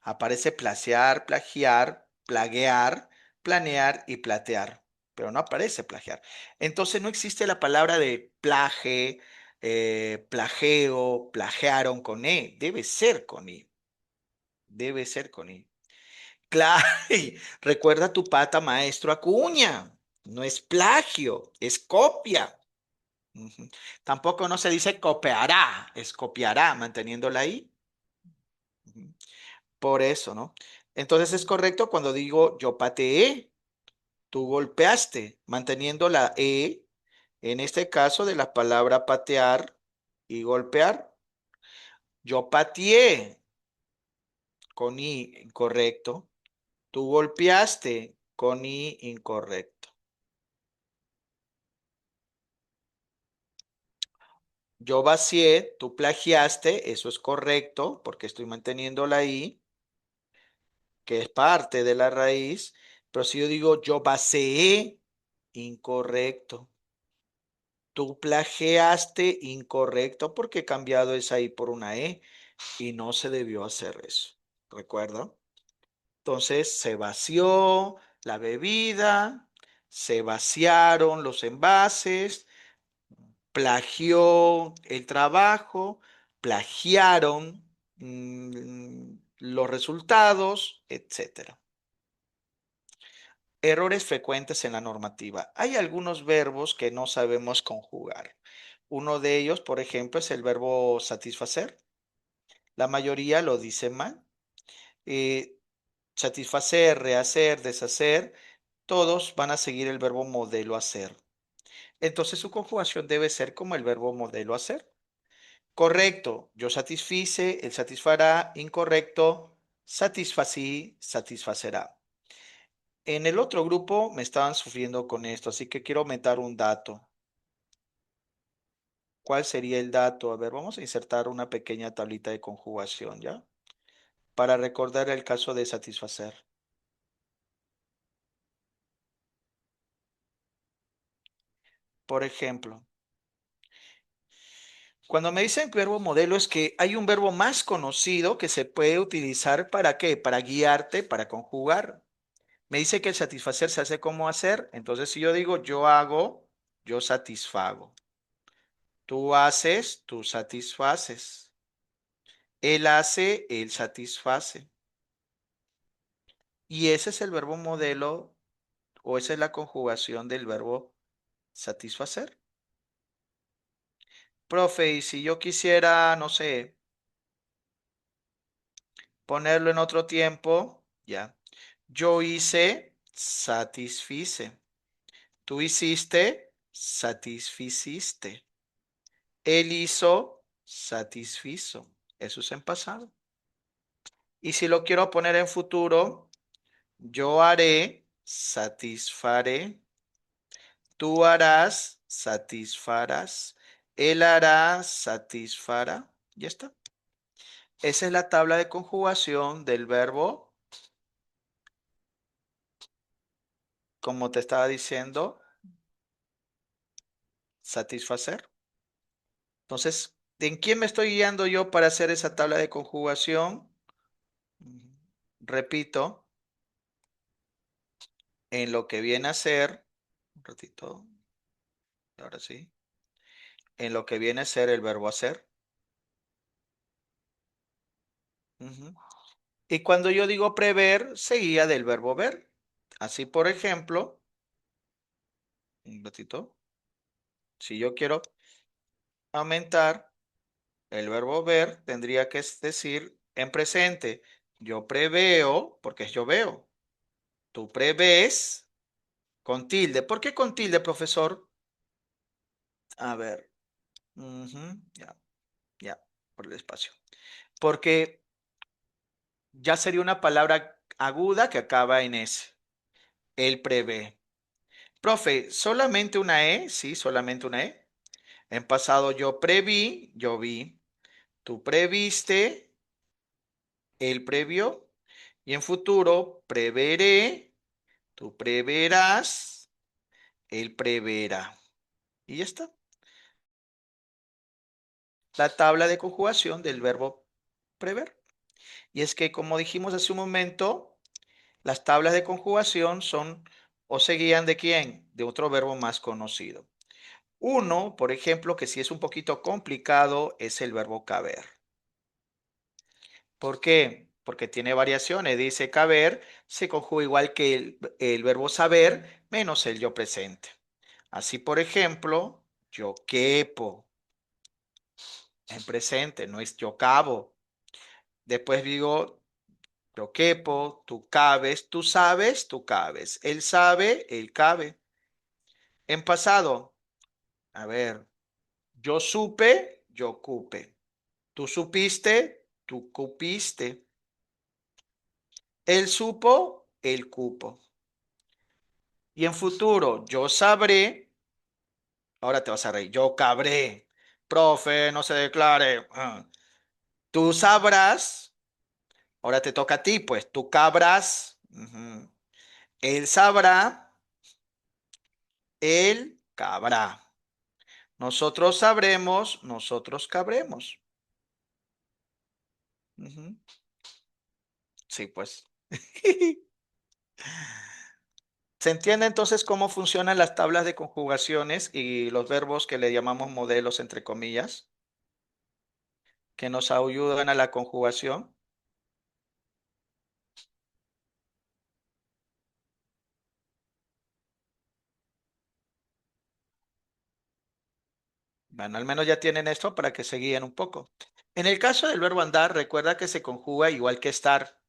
Aparece plagiar, plagiar, plaguear, planear y platear, pero no aparece plagiar. Entonces no existe la palabra de plage, plageo, plagiaron con E. Debe ser con I. Debe ser con I. Claro, recuerda tu pata, maestro Acuña. No es plagio, es copia. Ujú. Tampoco no se dice copiará, es copiará, manteniendo la I. Ujú. Por eso, ¿no? Entonces es correcto cuando digo yo pateé, tú golpeaste, manteniendo la E, en este caso de la palabra patear y golpear. Yo pateé con I incorrecto, tú golpeaste con I incorrecto. Yo vacié, tú plagiaste, eso es correcto, porque estoy manteniendo la I, que es parte de la raíz. Pero si yo digo yo vacié, incorrecto. Tú plagiaste, incorrecto, porque he cambiado esa I por una E y no se debió hacer eso. ¿Recuerda? Entonces se vació la bebida, se vaciaron los envases, plagió el trabajo, plagiaron los resultados, etcétera. Errores frecuentes en la normativa. Hay algunos verbos que no sabemos conjugar. Uno de ellos, por ejemplo, es el verbo satisfacer. La mayoría lo dice mal. Eh, Satisfacer, rehacer, deshacer, todos van a seguir el verbo modelo hacer. Entonces su conjugación debe ser como el verbo modelo hacer. Correcto, yo satisfice, él satisfará. Incorrecto, satisfací, satisfacerá. En el otro grupo me estaban sufriendo con esto, así que quiero aumentar un dato. ¿Cuál sería el dato? A ver, vamos a insertar una pequeña tablita de conjugación, ¿ya? Para recordar el caso de satisfacer. Por ejemplo, cuando me dicen verbo modelo es que hay un verbo más conocido que se puede utilizar para qué, para guiarte, para conjugar. Me dice que el satisfacer se hace como hacer, entonces si yo digo yo hago, yo satisfago. Tú haces, tú satisfaces. Él hace, él satisface. Y ese es el verbo modelo o esa es la conjugación del verbo satisfacer. Profe, y si yo quisiera, no sé, ponerlo en otro tiempo, ya. Yo hice, satisfice. Tú hiciste, satisficiste. Él hizo, satisfizo. Eso es en pasado. Y si lo quiero poner en futuro, yo haré, satisfaré. Tú harás, satisfarás. Él hará, satisfará. Ya está. Esa es la tabla de conjugación del verbo, como te estaba diciendo, satisfacer. Entonces, ¿en quién me estoy guiando yo para hacer esa tabla de conjugación? Ujú. Repito, en lo que viene a ser, un ratito, ahora sí, en lo que viene a ser el verbo hacer. Ujú. Y cuando yo digo prever, seguía del verbo ver. Así, por ejemplo, un ratito, si yo quiero aumentar el verbo ver, tendría que decir en presente. Yo preveo, porque es yo veo. Tú prevés con tilde. ¿Por qué con tilde, profesor? A ver. Ujú, ya, ya, por el espacio. Porque ya sería una palabra aguda que acaba en S. Él prevé. Profe, ¿solamente una E? Sí, solamente una E. En pasado yo preví, yo vi. Tú previste, él previó. Y en futuro preveré, tú preverás, él preverá. Y ya está. La tabla de conjugación del verbo prever. Y es que, como dijimos hace un momento, las tablas de conjugación son o se guían de quién, de otro verbo más conocido. Uno, por ejemplo, que si es un poquito complicado, es el verbo caber. ¿Por qué? Porque tiene variaciones. Dice caber, se conjuga igual que el verbo saber menos el yo presente. Así, por ejemplo, yo quepo en presente, no es yo cabo. Después digo yo quepo, tú cabes, tú sabes, tú cabes. Él sabe, él cabe. En pasado, a ver, yo supe, yo cupe. Tú supiste, tú cupiste. Él supo, él cupo. Y en futuro, yo sabré, ahora te vas a reír, yo cabré. Profe, no se declare. Ah. Tú sabrás, ahora te toca a ti, pues tú cabrás. Ujú. Él sabrá, él cabrá. Nosotros sabremos, nosotros cabremos. Ujú. Sí, pues. ¿Se entiende entonces cómo funcionan las tablas de conjugaciones y los verbos que le llamamos modelos, entre comillas, que nos ayudan a la conjugación? Bueno, al menos ya tienen esto para que se guíen un poco. En el caso del verbo andar, recuerda que se conjuga igual que estar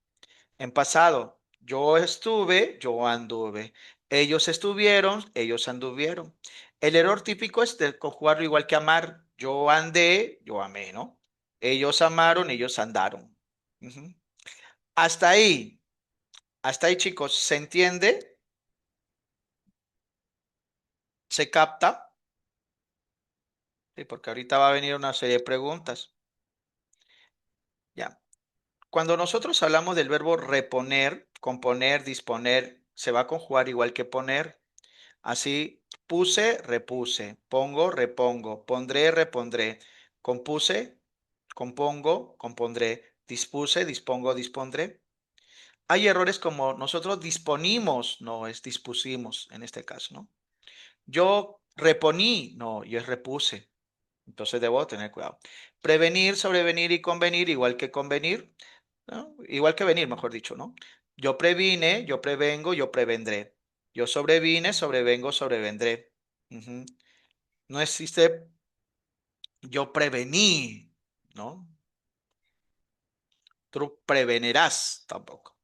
en pasado. Yo estuve, yo anduve. Ellos estuvieron, ellos anduvieron. El error típico es de conjugarlo igual que amar. Yo andé, yo amé, ¿no? Ellos amaron, ellos andaron. Ujú. Hasta ahí, hasta ahí, chicos, ¿se entiende? ¿Se capta? Sí, porque ahorita va a venir una serie de preguntas. Ya. Cuando nosotros hablamos del verbo reponer, componer, disponer, se va a conjugar igual que poner. Así, puse, repuse, pongo, repongo, pondré, repondré, compuse, compongo, compondré, dispuse, dispongo, dispondré. Hay errores como nosotros disponimos, no es dispusimos en este caso, ¿no? Yo reponí, no, yo repuse. Entonces debo tener cuidado. Prevenir, sobrevenir y convenir, igual que convenir, ¿no? Igual que venir, mejor dicho, ¿no? Yo previne, yo prevengo, yo prevendré. Yo sobrevine, sobrevengo, sobrevendré. Ujú. No existe yo prevení, ¿no? Tú prevenirás tampoco.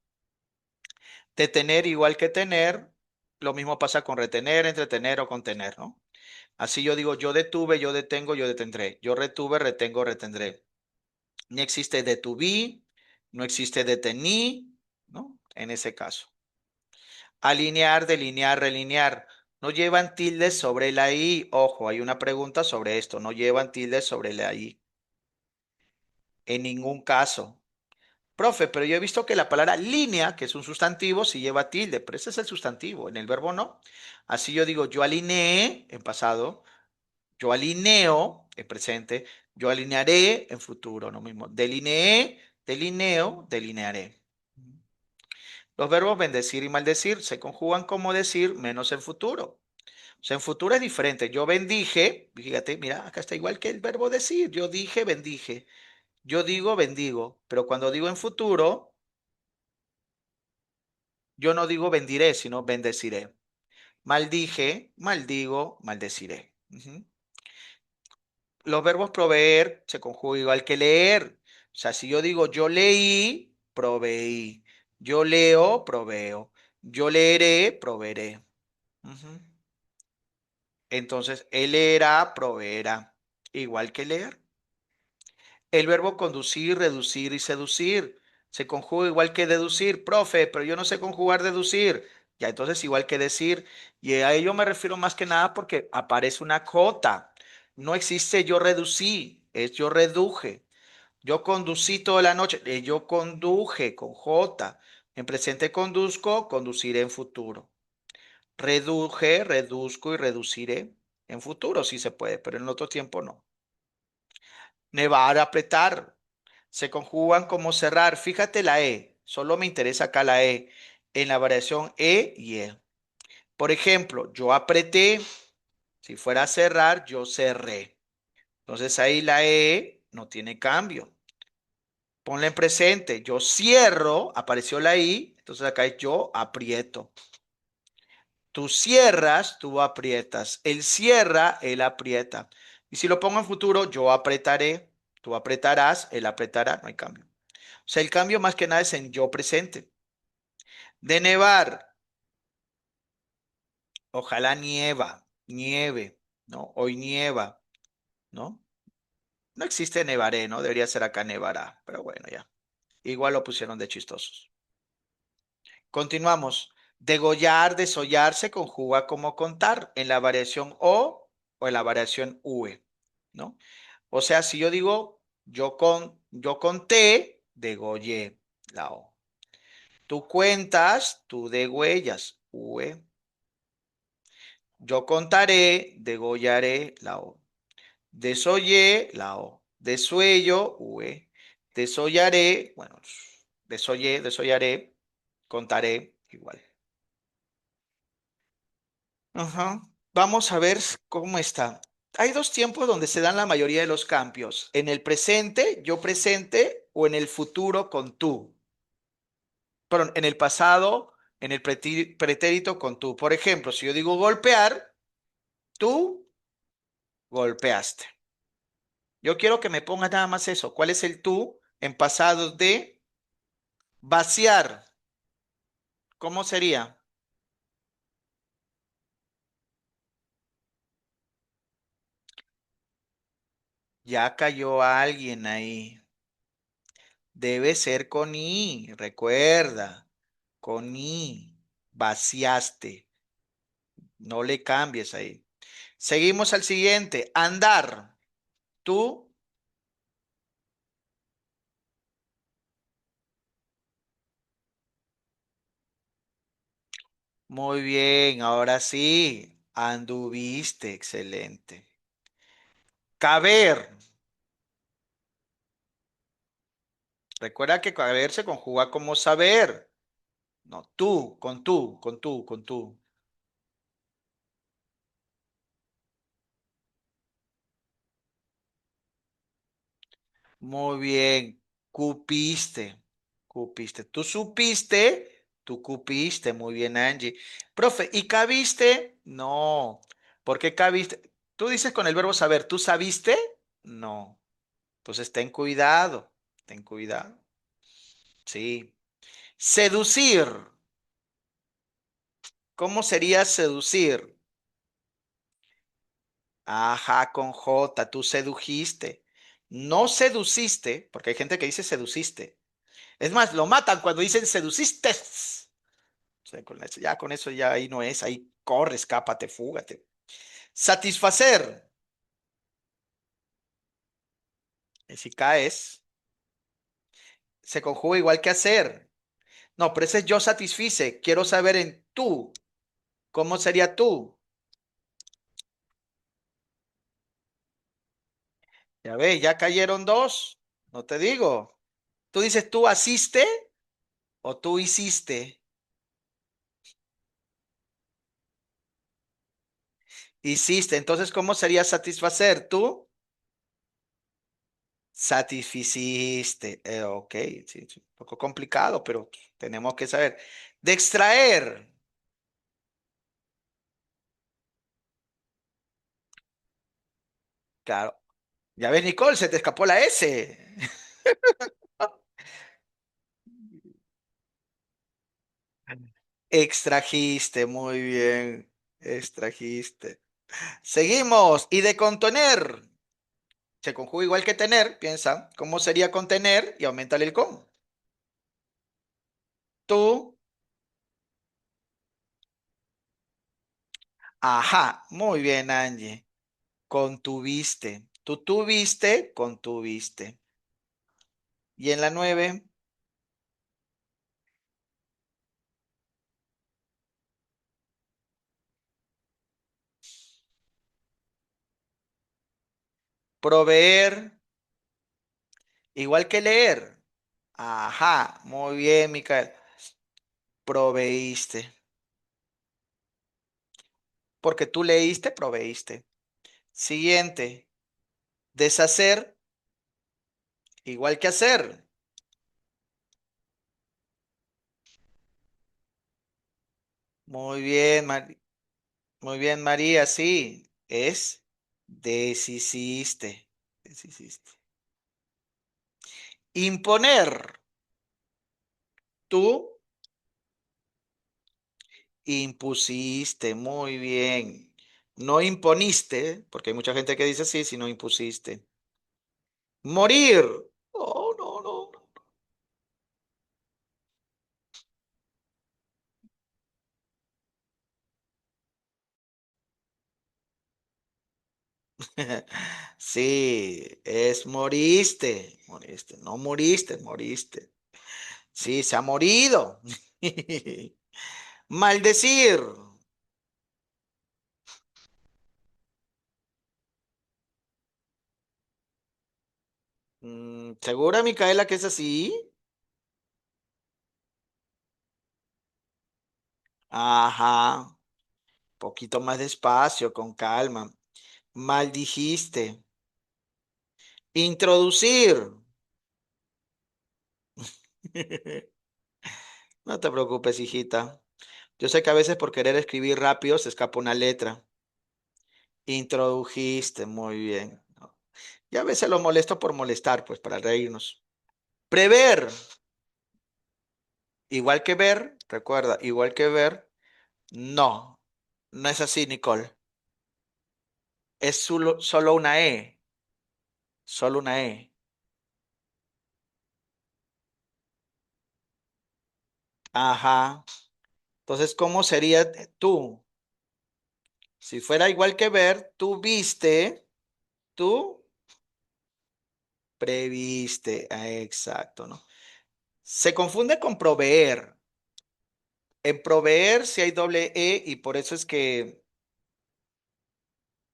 Detener, igual que tener, lo mismo pasa con retener, entretener o contener, ¿no? Así yo digo, yo detuve, yo detengo, yo detendré. Yo retuve, retengo, retendré. Ni existe detuví, no existe detení, ¿no? En ese caso. Alinear, delinear, relinear. No llevan tildes sobre la I. Ojo, hay una pregunta sobre esto. No llevan tildes sobre la I. En ningún caso. Profe, pero yo he visto que la palabra línea, que es un sustantivo, sí lleva tilde, pero ese es el sustantivo. En el verbo no. Así yo digo, yo alineé en pasado, yo alineo en presente, yo alinearé en futuro, no mismo. Delineé, delineo, delinearé. Los verbos bendecir y maldecir se conjugan como decir menos en futuro. O sea, en futuro es diferente. Yo bendije, fíjate, mira, acá está igual que el verbo decir. Yo dije, bendije. Yo digo, bendigo. Pero cuando digo en futuro, yo no digo bendiré, sino bendeciré. Maldije, maldigo, maldeciré. Ujú. Los verbos proveer se conjugan igual que leer. O sea, si yo digo yo leí, proveí. Yo leo, proveo. Yo leeré, proveeré. Ujú. Entonces, él era, proveerá. Igual que leer. El verbo conducir, reducir y seducir se conjuga igual que deducir. Profe, pero yo no sé conjugar deducir. Ya, entonces igual que decir. Y a ello me refiero más que nada porque aparece una cota. No existe yo reducí, es yo reduje. Yo conducí toda la noche, yo conduje con J. En presente conduzco, conduciré en futuro. Reduje, reduzco y reduciré en futuro, sí se puede, pero en otro tiempo no. Nevar, apretar. Se conjugan como cerrar. Fíjate la E. Solo me interesa acá la E. En la variación E y E. Por ejemplo, yo apreté. Si fuera a cerrar, yo cerré. Entonces ahí la E no tiene cambio. Ponla en presente. Yo cierro. Apareció la I. Entonces acá es yo aprieto. Tú cierras, tú aprietas. Él cierra, él aprieta. Y si lo pongo en futuro, yo apretaré, tú apretarás, él apretará, no hay cambio. O sea, el cambio más que nada es en yo presente. De nevar, ojalá nieva, nieve, ¿no? Hoy nieva, ¿no? No existe nevaré, ¿no? Debería ser acá nevará, pero bueno, ya. Igual lo pusieron de chistosos. Continuamos. Degollar, desollar se conjuga como contar en la variación o en la variación ue, ¿no? O sea, si yo digo, yo conté, degollé la O. Tú cuentas, tú degüellas, UE. Yo contaré, degollaré la O. Desollé, la O. Desuello, UE. Desollaré, bueno, desollé, desollaré, contaré, igual. Ajá. Vamos a ver cómo está. Hay dos tiempos donde se dan la mayoría de los cambios. En el presente, yo presente, o en el futuro con tú. Perdón, en el pasado, en el pretérito con tú. Por ejemplo, si yo digo golpear, tú golpeaste. Yo quiero que me pongas nada más eso. ¿Cuál es el tú en pasado de vaciar? ¿Cómo sería? Ya cayó alguien ahí. Debe ser con I, recuerda. Con I. Vaciaste. No le cambies ahí. Seguimos al siguiente. Andar. Tú. Muy bien. Ahora sí. Anduviste. Excelente. Caber. Recuerda que caber se conjuga como saber. No, tú, con tú, con tú, con tú. Muy bien. Cupiste. Cupiste. Tú supiste, tú cupiste. Muy bien, Angie. Profe, ¿y cabiste? No. ¿Por qué cabiste? Tú dices con el verbo saber, ¿tú sabiste? No. Entonces ten cuidado. Ten cuidado. Sí. Seducir. ¿Cómo sería seducir? Ajá, con J, tú sedujiste. No seduciste, porque hay gente que dice seduciste. Es más, lo matan cuando dicen seduciste. O sea, ya con eso ya ahí no es, ahí corre, escápate, fúgate. Satisfacer. Si caes, se conjuga igual que hacer. No, pero ese es yo satisfice. Quiero saber en tú. ¿Cómo sería tú? Ya ves, ya cayeron dos. No te digo. Tú dices tú asiste o tú hiciste. Hiciste. Entonces, ¿cómo sería satisfacer tú? Satisficiste. Ok, sí, sí, un poco complicado, pero tenemos que saber. De extraer. Claro. Ya ves, Nicole, se te escapó la S. Extrajiste, muy bien. Extrajiste. Seguimos. Y de contener. Se conjuga igual que tener. Piensa, ¿cómo sería contener? Y aumentale el con. Tú. Ajá. Muy bien, Angie. Contuviste. Tú tuviste, contuviste. Y en la 9, proveer, igual que leer. Ajá, muy bien, Micael. Proveíste. Porque tú leíste, proveíste. Siguiente, deshacer, igual que hacer. Muy bien, muy bien, María, sí, es deshiciste. Deshiciste. Imponer, tú impusiste, muy bien. No imponiste, porque hay mucha gente que dice sí, si no impusiste. Morir. Oh, no, no, no. Sí, es moriste, moriste, no muriste, moriste. Sí, se ha morido. Maldecir. ¿Segura, Micaela, que es así? Ajá. Poquito más despacio, con calma. Maldijiste. Introducir. No te preocupes, hijita. Yo sé que a veces por querer escribir rápido se escapa una letra. Introdujiste, muy bien. ¿No? Y a veces lo molesto por molestar, pues para reírnos. Prever, igual que ver, recuerda, igual que ver, no, no es así, Nicole. Es solo una E, solo una E. Ajá. Entonces, ¿cómo sería tú? Si fuera igual que ver, tú viste, tú previste. Ah, exacto, ¿no? Se confunde con proveer. En proveer si hay doble E y por eso es que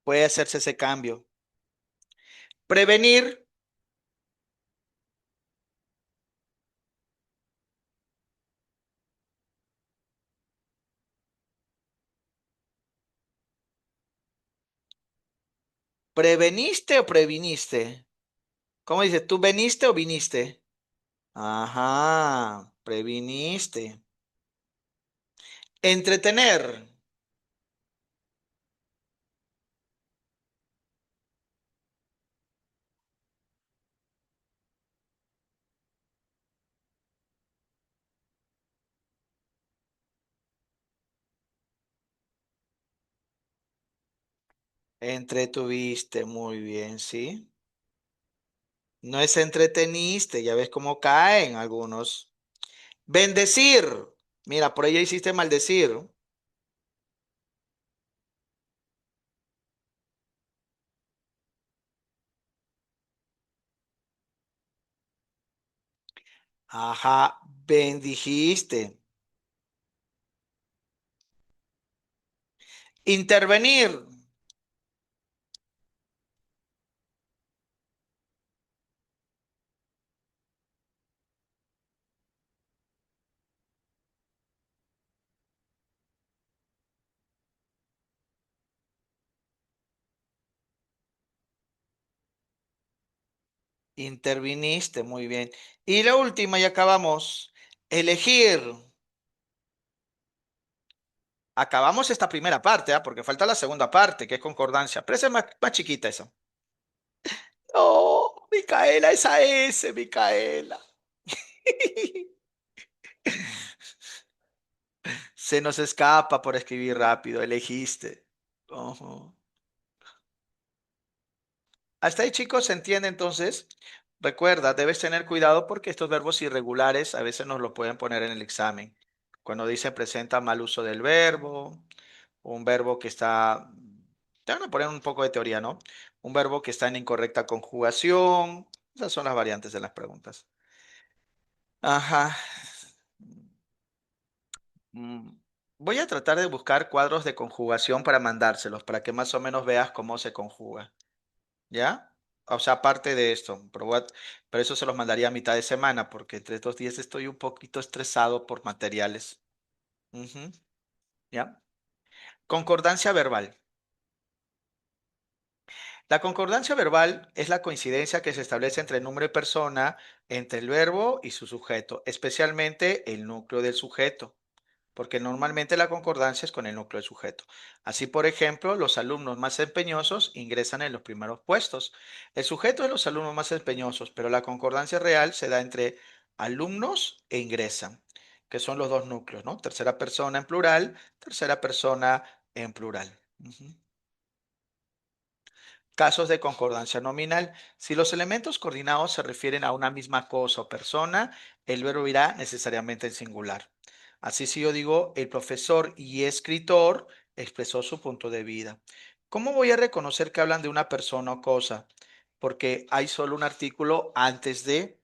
puede hacerse ese cambio. Prevenir, ¿preveniste o previniste? ¿Cómo dice? ¿Tú veniste o viniste? Ajá, previniste. Entretener. Entretuviste, muy bien, ¿sí? No es entreteniste, ya ves cómo caen algunos. Bendecir. Mira, por ella hiciste maldecir. Ajá, bendijiste. Intervenir. Interviniste, muy bien. Y la última, y acabamos. Elegir. Acabamos esta primera parte, ¿ah? Porque falta la segunda parte, que es concordancia. Pero esa es más chiquita esa. No, Micaela, esa S, Micaela. Se nos escapa por escribir rápido, elegiste. Ujú. Hasta ahí, chicos, ¿se entiende entonces? Recuerda, debes tener cuidado porque estos verbos irregulares a veces nos lo pueden poner en el examen. Cuando dice presenta mal uso del verbo, un verbo que está, te van a poner un poco de teoría, ¿no? Un verbo que está en incorrecta conjugación. Esas son las variantes de las preguntas. Ajá. Mm, Voy a tratar de buscar cuadros de conjugación para mandárselos, para que más o menos veas cómo se conjuga. ¿Ya? O sea, aparte de esto, pero eso se los mandaría a mitad de semana, porque entre estos días estoy un poquito estresado por materiales. Ujú, ¿ya? Concordancia verbal. La concordancia verbal es la coincidencia que se establece entre el número de persona, entre el verbo y su sujeto, especialmente el núcleo del sujeto, porque normalmente la concordancia es con el núcleo del sujeto. Así, por ejemplo, los alumnos más empeñosos ingresan en los primeros puestos. El sujeto de los alumnos más empeñosos, pero la concordancia real se da entre alumnos e ingresan, que son los dos núcleos, ¿no? Tercera persona en plural, tercera persona en plural. Ujú. Casos de concordancia nominal. Si los elementos coordinados se refieren a una misma cosa o persona, el verbo irá necesariamente en singular. Así si yo digo, el profesor y escritor expresó su punto de vida. ¿Cómo voy a reconocer que hablan de una persona o cosa? Porque hay solo un artículo antes de,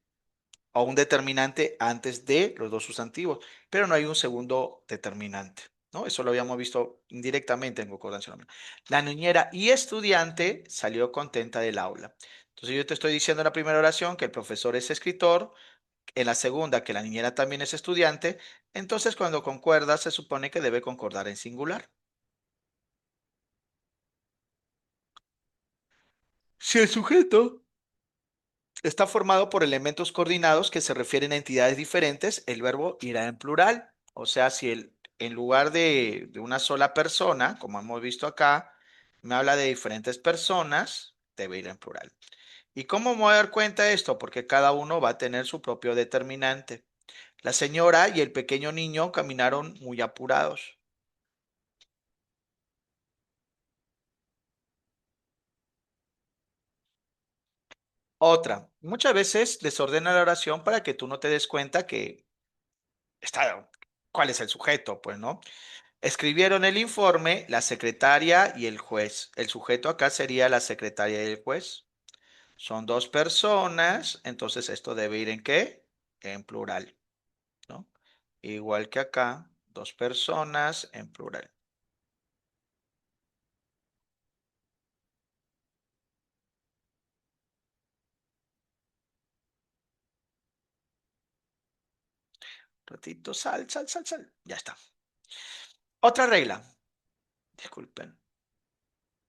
o un determinante antes de los dos sustantivos, pero no hay un segundo determinante, ¿no? Eso lo habíamos visto indirectamente en concordancia nominal. La niñera y estudiante salió contenta del aula. Entonces yo te estoy diciendo en la primera oración que el profesor es escritor, en la segunda que la niñera también es estudiante, entonces cuando concuerda se supone que debe concordar en singular. Si el sujeto está formado por elementos coordinados que se refieren a entidades diferentes, el verbo irá en plural. O sea, si en lugar de una sola persona, como hemos visto acá, me habla de diferentes personas, debe ir en plural. ¿Y cómo me voy a dar cuenta de esto? Porque cada uno va a tener su propio determinante. La señora y el pequeño niño caminaron muy apurados. Otra, muchas veces desordena la oración para que tú no te des cuenta que está, cuál es el sujeto, pues, ¿no? Escribieron el informe la secretaria y el juez. El sujeto acá sería la secretaria y el juez. Son dos personas, entonces esto debe ir en qué? En plural, ¿no? Igual que acá, dos personas en plural. Ratito, sal, sal, sal, sal. Ya está. Otra regla. Disculpen.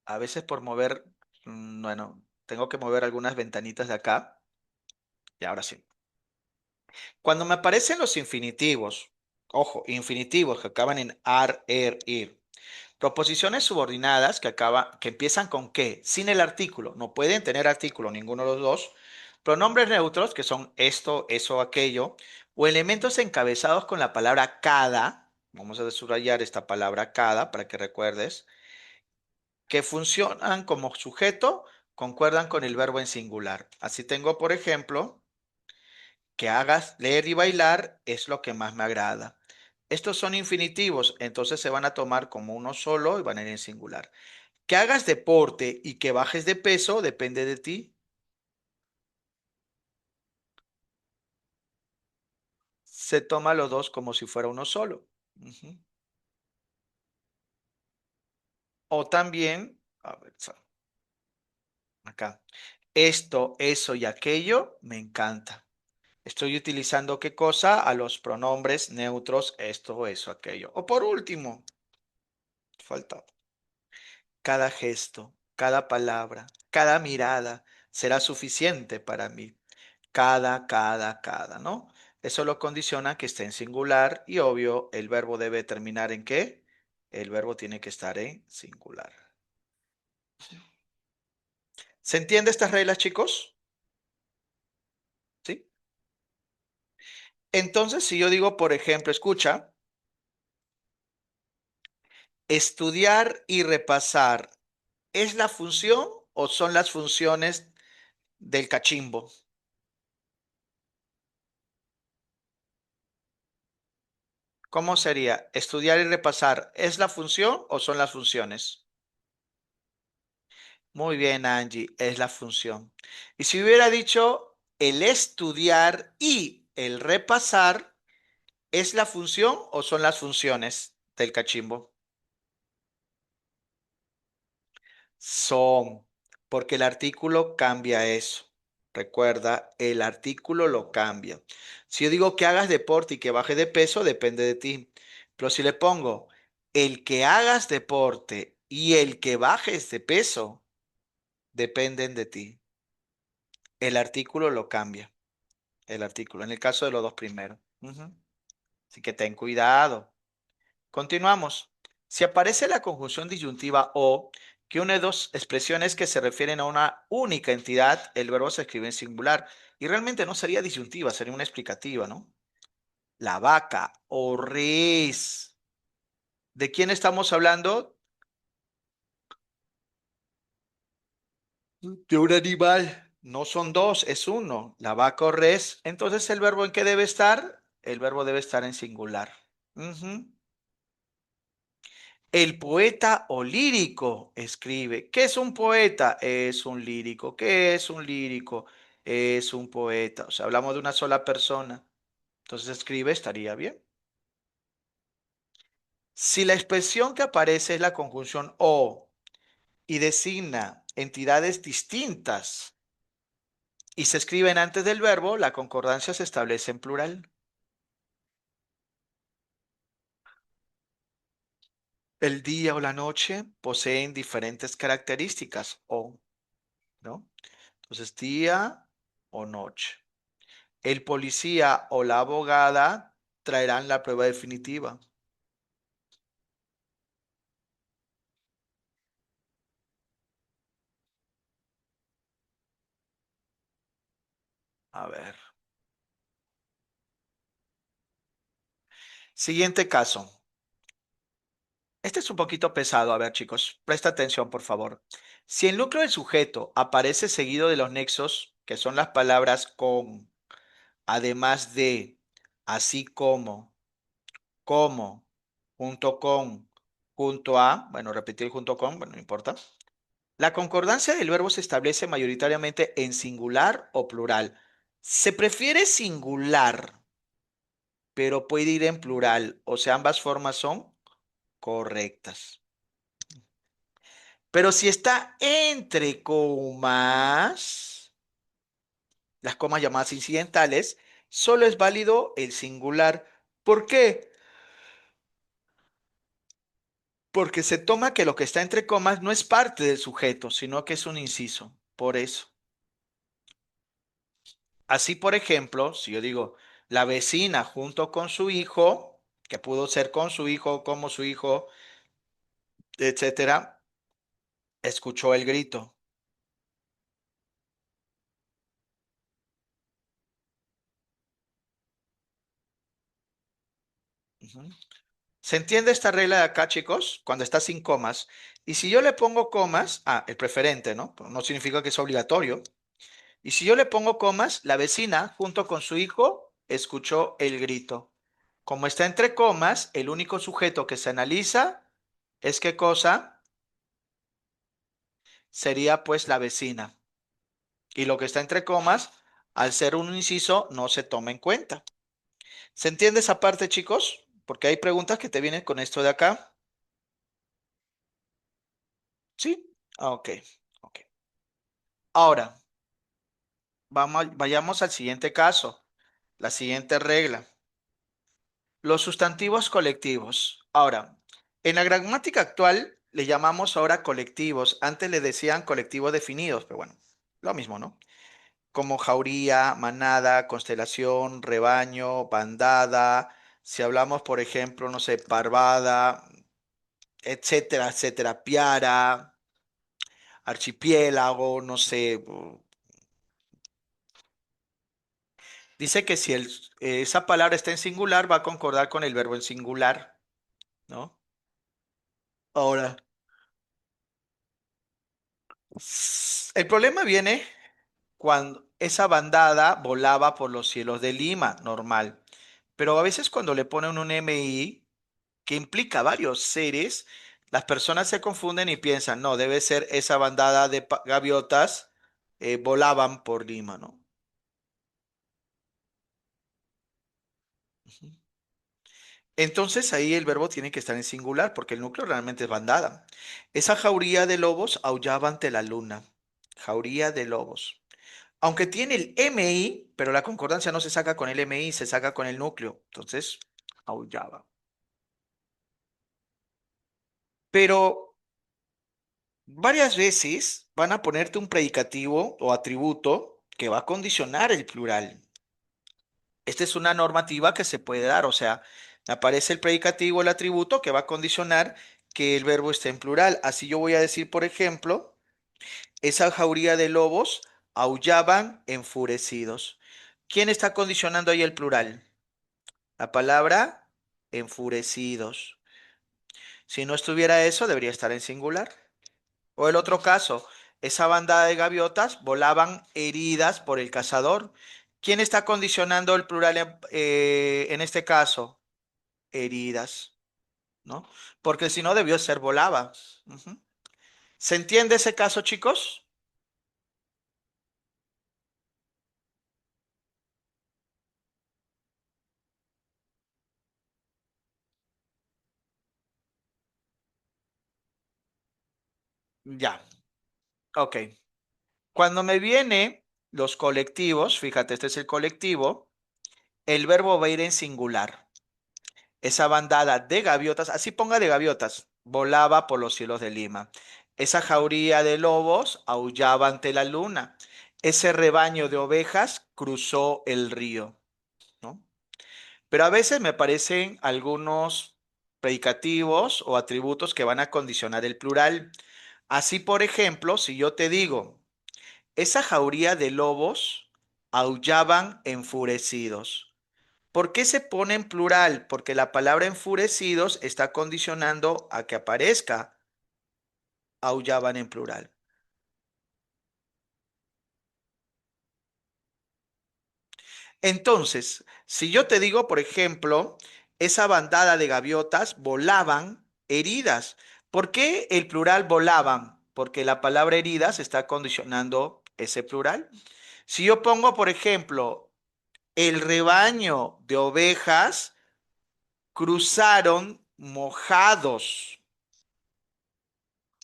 A veces por mover, bueno, tengo que mover algunas ventanitas de acá. Y ahora sí. Cuando me aparecen los infinitivos, ojo, infinitivos que acaban en ar, ir. Proposiciones subordinadas que empiezan con que, sin el artículo, no pueden tener artículo ninguno de los dos. Pronombres neutros, que son esto, eso, aquello, o elementos encabezados con la palabra cada, vamos a subrayar esta palabra cada para que recuerdes, que funcionan como sujeto, concuerdan con el verbo en singular. Así tengo, por ejemplo, que hagas leer y bailar es lo que más me agrada. Estos son infinitivos, entonces se van a tomar como uno solo y van a ir en singular. Que hagas deporte y que bajes de peso depende de ti. Se toma los dos como si fuera uno solo. Ujú. O también, a ver, acá, esto, eso y aquello me encanta. Estoy utilizando qué cosa a los pronombres neutros, esto, eso, aquello. O por último, falta cada gesto, cada palabra, cada mirada será suficiente para mí. Cada, ¿no? Eso lo condiciona que esté en singular y obvio, el verbo debe terminar en qué? El verbo tiene que estar en singular. ¿Se entiende estas reglas, chicos? ¿Sí? Entonces, si yo digo, por ejemplo, escucha, estudiar y repasar, ¿es la función o son las funciones del cachimbo? ¿Cómo sería? Estudiar y repasar, ¿es la función o son las funciones? Muy bien, Angie, es la función. Y si hubiera dicho el estudiar y el repasar, ¿es la función o son las funciones del cachimbo? Son, porque el artículo cambia eso. Recuerda, el artículo lo cambia. Si yo digo que hagas deporte y que baje de peso, depende de ti. Pero si le pongo el que hagas deporte y el que bajes de peso, dependen de ti. El artículo lo cambia. El artículo, en el caso de los dos primeros. Ujú. Así que ten cuidado. Continuamos. Si aparece la conjunción disyuntiva o que une dos expresiones que se refieren a una única entidad, el verbo se escribe en singular. Y realmente no sería disyuntiva, sería una explicativa, ¿no? La vaca o res. ¿De quién estamos hablando? De un animal. No son dos, es uno. La vaca o res. Entonces, ¿el verbo en qué debe estar? El verbo debe estar en singular. Ujú. El poeta o lírico escribe. ¿Qué es un poeta? Es un lírico. ¿Qué es un lírico? Es un poeta. O sea, hablamos de una sola persona. Entonces escribe, estaría bien. Si la expresión que aparece es la conjunción o y designa entidades distintas y se escriben antes del verbo, la concordancia se establece en plural. El día o la noche poseen diferentes características o, ¿no? Entonces, día o noche. El policía o la abogada traerán la prueba definitiva. A ver. Siguiente caso. Este es un poquito pesado. A ver, chicos, presta atención, por favor. Si el núcleo del sujeto aparece seguido de los nexos, que son las palabras con, además de, así como, junto con, junto a, bueno, repetir junto con, bueno, no importa. La concordancia del verbo se establece mayoritariamente en singular o plural. Se prefiere singular, pero puede ir en plural, o sea, ambas formas son correctas. Pero si está entre comas, las comas llamadas incidentales, solo es válido el singular. ¿Por qué? Porque se toma que lo que está entre comas no es parte del sujeto, sino que es un inciso. Por eso. Así, por ejemplo, si yo digo la vecina junto con su hijo, que pudo ser con su hijo, como su hijo, etcétera, escuchó el grito. Ujú. ¿Se entiende esta regla de acá, chicos? Cuando está sin comas. Y si yo le pongo comas, el preferente, ¿no? Pero no significa que es obligatorio. Y si yo le pongo comas, la vecina, junto con su hijo, escuchó el grito. Como está entre comas, el único sujeto que se analiza es qué cosa sería pues la vecina. Y lo que está entre comas, al ser un inciso, no se toma en cuenta. ¿Se entiende esa parte, chicos? Porque hay preguntas que te vienen con esto de acá. ¿Sí? Ok, ok. Ahora, vayamos al siguiente caso, la siguiente regla. Los sustantivos colectivos. Ahora, en la gramática actual le llamamos ahora colectivos. Antes le decían colectivos definidos, pero bueno, lo mismo, ¿no? Como jauría, manada, constelación, rebaño, bandada. Si hablamos, por ejemplo, no sé, parvada, etcétera, etcétera, piara, archipiélago, no sé. Dice que si esa palabra está en singular, va a concordar con el verbo en singular, ¿no? Ahora, el problema viene cuando esa bandada volaba por los cielos de Lima, normal. Pero a veces cuando le ponen un MI que implica varios seres, las personas se confunden y piensan, no, debe ser esa bandada de gaviotas volaban por Lima, ¿no? Ujú. Entonces ahí el verbo tiene que estar en singular porque el núcleo realmente es bandada. Esa jauría de lobos aullaba ante la luna. Jauría de lobos. Aunque tiene el MI, pero la concordancia no se saca con el MI, se saca con el núcleo. Entonces, aullaba. Pero varias veces van a ponerte un predicativo o atributo que va a condicionar el plural. Esta es una normativa que se puede dar, o sea, aparece el predicativo, el atributo que va a condicionar que el verbo esté en plural. Así yo voy a decir, por ejemplo, esa jauría de lobos aullaban enfurecidos. ¿Quién está condicionando ahí el plural? La palabra enfurecidos. Si no estuviera eso, debería estar en singular. O el otro caso, esa bandada de gaviotas volaban heridas por el cazador. ¿Quién está condicionando el plural en este caso? Heridas. ¿no? Porque si no debió ser volaba. Ujú. ¿Se entiende ese caso, chicos? Ya, ok. Cuando me viene los colectivos, fíjate, este es el colectivo, el verbo va a ir en singular. Esa bandada de gaviotas, así ponga de gaviotas, volaba por los cielos de Lima. Esa jauría de lobos aullaba ante la luna. Ese rebaño de ovejas cruzó el río, ¿no? Pero a veces me parecen algunos predicativos o atributos que van a condicionar el plural. Así, por ejemplo, si yo te digo, esa jauría de lobos aullaban enfurecidos. ¿Por qué se pone en plural? Porque la palabra enfurecidos está condicionando a que aparezca aullaban en plural. Entonces, si yo te digo, por ejemplo, esa bandada de gaviotas volaban heridas. ¿Por qué el plural volaban? Porque la palabra heridas está condicionando ese plural. Si yo pongo, por ejemplo, el rebaño de ovejas cruzaron mojados.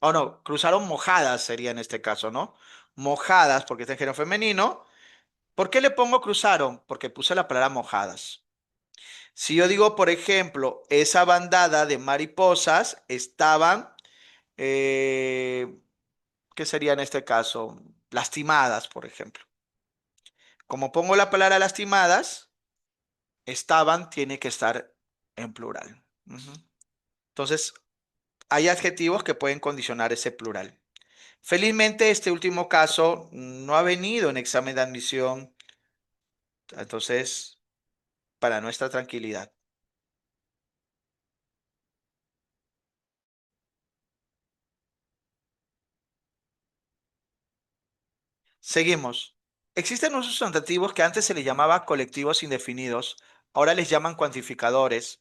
O no, cruzaron mojadas sería en este caso, ¿no? Mojadas, porque está en género femenino. ¿Por qué le pongo cruzaron? Porque puse la palabra mojadas. Si yo digo, por ejemplo, esa bandada de mariposas estaban, eh, ¿qué sería en este caso? Lastimadas, por ejemplo. Como pongo la palabra lastimadas, estaban tiene que estar en plural. Ujú. Entonces, hay adjetivos que pueden condicionar ese plural. Felizmente, este último caso no ha venido en examen de admisión, entonces, para nuestra tranquilidad. Seguimos. Existen unos sustantivos que antes se les llamaba colectivos indefinidos, ahora les llaman cuantificadores.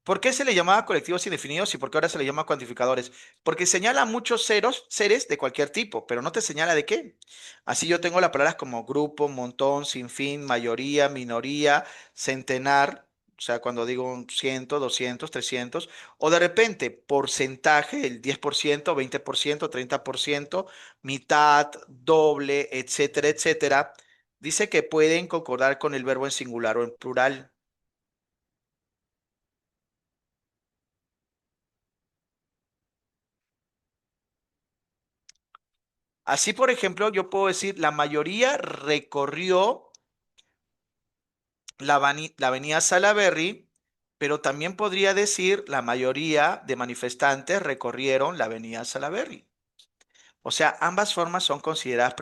¿Por qué se le llamaba colectivos indefinidos y por qué ahora se le llama cuantificadores? Porque señala muchos ceros, seres de cualquier tipo, pero no te señala de qué. Así yo tengo las palabras como grupo, montón, sinfín, mayoría, minoría, centenar, o sea, cuando digo un 100, 200, 300, o de repente porcentaje, el 10%, 20%, 30%, mitad, doble, etcétera, etcétera. Dice que pueden concordar con el verbo en singular o en plural. Así, por ejemplo, yo puedo decir, la mayoría recorrió la avenida Salaberry, pero también podría decir, la mayoría de manifestantes recorrieron la avenida Salaberry. O sea, ambas formas son consideradas